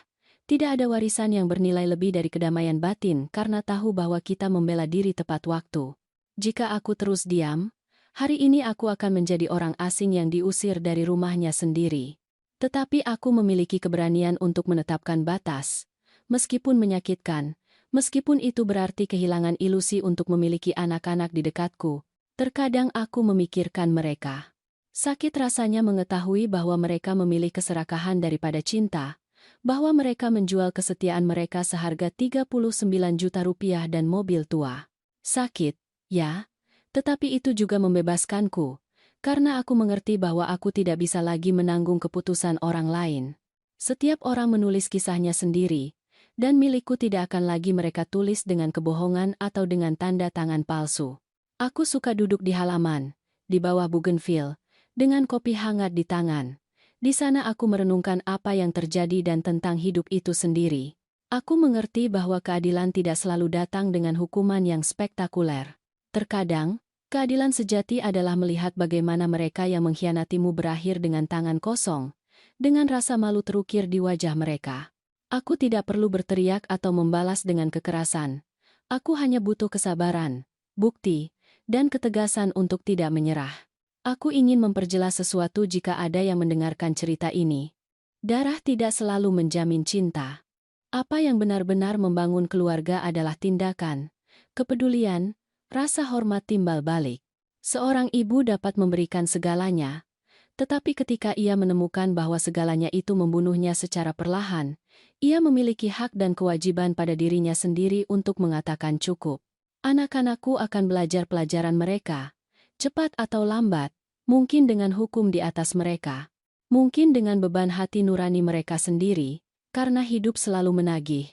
tidak ada warisan yang bernilai lebih dari kedamaian batin karena tahu bahwa kita membela diri tepat waktu. Jika aku terus diam, hari ini aku akan menjadi orang asing yang diusir dari rumahnya sendiri. Tetapi aku memiliki keberanian untuk menetapkan batas. Meskipun menyakitkan, meskipun itu berarti kehilangan ilusi untuk memiliki anak-anak di dekatku, terkadang aku memikirkan mereka. Sakit rasanya mengetahui bahwa mereka memilih keserakahan daripada cinta, bahwa mereka menjual kesetiaan mereka seharga 39 juta rupiah dan mobil tua. Sakit, ya. Tetapi itu juga membebaskanku, karena aku mengerti bahwa aku tidak bisa lagi menanggung keputusan orang lain. Setiap orang menulis kisahnya sendiri, dan milikku tidak akan lagi mereka tulis dengan kebohongan atau dengan tanda tangan palsu. Aku suka duduk di halaman, di bawah bougainville, dengan kopi hangat di tangan. Di sana aku merenungkan apa yang terjadi dan tentang hidup itu sendiri. Aku mengerti bahwa keadilan tidak selalu datang dengan hukuman yang spektakuler. Terkadang, keadilan sejati adalah melihat bagaimana mereka yang mengkhianatimu berakhir dengan tangan kosong, dengan rasa malu terukir di wajah mereka. Aku tidak perlu berteriak atau membalas dengan kekerasan. Aku hanya butuh kesabaran, bukti, dan ketegasan untuk tidak menyerah. Aku ingin memperjelas sesuatu jika ada yang mendengarkan cerita ini. Darah tidak selalu menjamin cinta. Apa yang benar-benar membangun keluarga adalah tindakan, kepedulian, rasa hormat timbal balik. Seorang ibu dapat memberikan segalanya, tetapi ketika ia menemukan bahwa segalanya itu membunuhnya secara perlahan, Ia memiliki hak dan kewajiban pada dirinya sendiri untuk mengatakan cukup. Anak-anakku akan belajar pelajaran mereka, cepat atau lambat, mungkin dengan hukum di atas mereka. Mungkin dengan beban hati nurani mereka sendiri, karena hidup selalu menagih.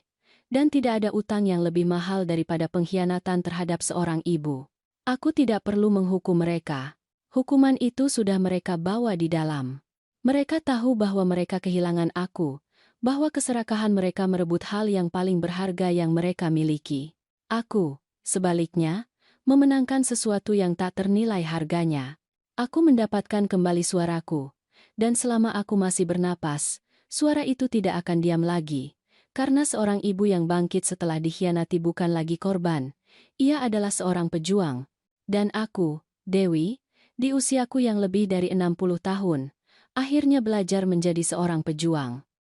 Dan tidak ada utang yang lebih mahal daripada pengkhianatan terhadap seorang ibu. Aku tidak perlu menghukum mereka. Hukuman itu sudah mereka bawa di dalam. Mereka tahu bahwa mereka kehilangan aku, bahwa keserakahan mereka merebut hal yang paling berharga yang mereka miliki. Aku, sebaliknya, memenangkan sesuatu yang tak ternilai harganya. Aku mendapatkan kembali suaraku, dan selama aku masih bernapas, suara itu tidak akan diam lagi. Karena seorang ibu yang bangkit setelah dikhianati bukan lagi korban, ia adalah seorang pejuang. Dan aku, Dewi, di usiaku yang lebih dari 60 tahun, akhirnya belajar menjadi seorang pejuang.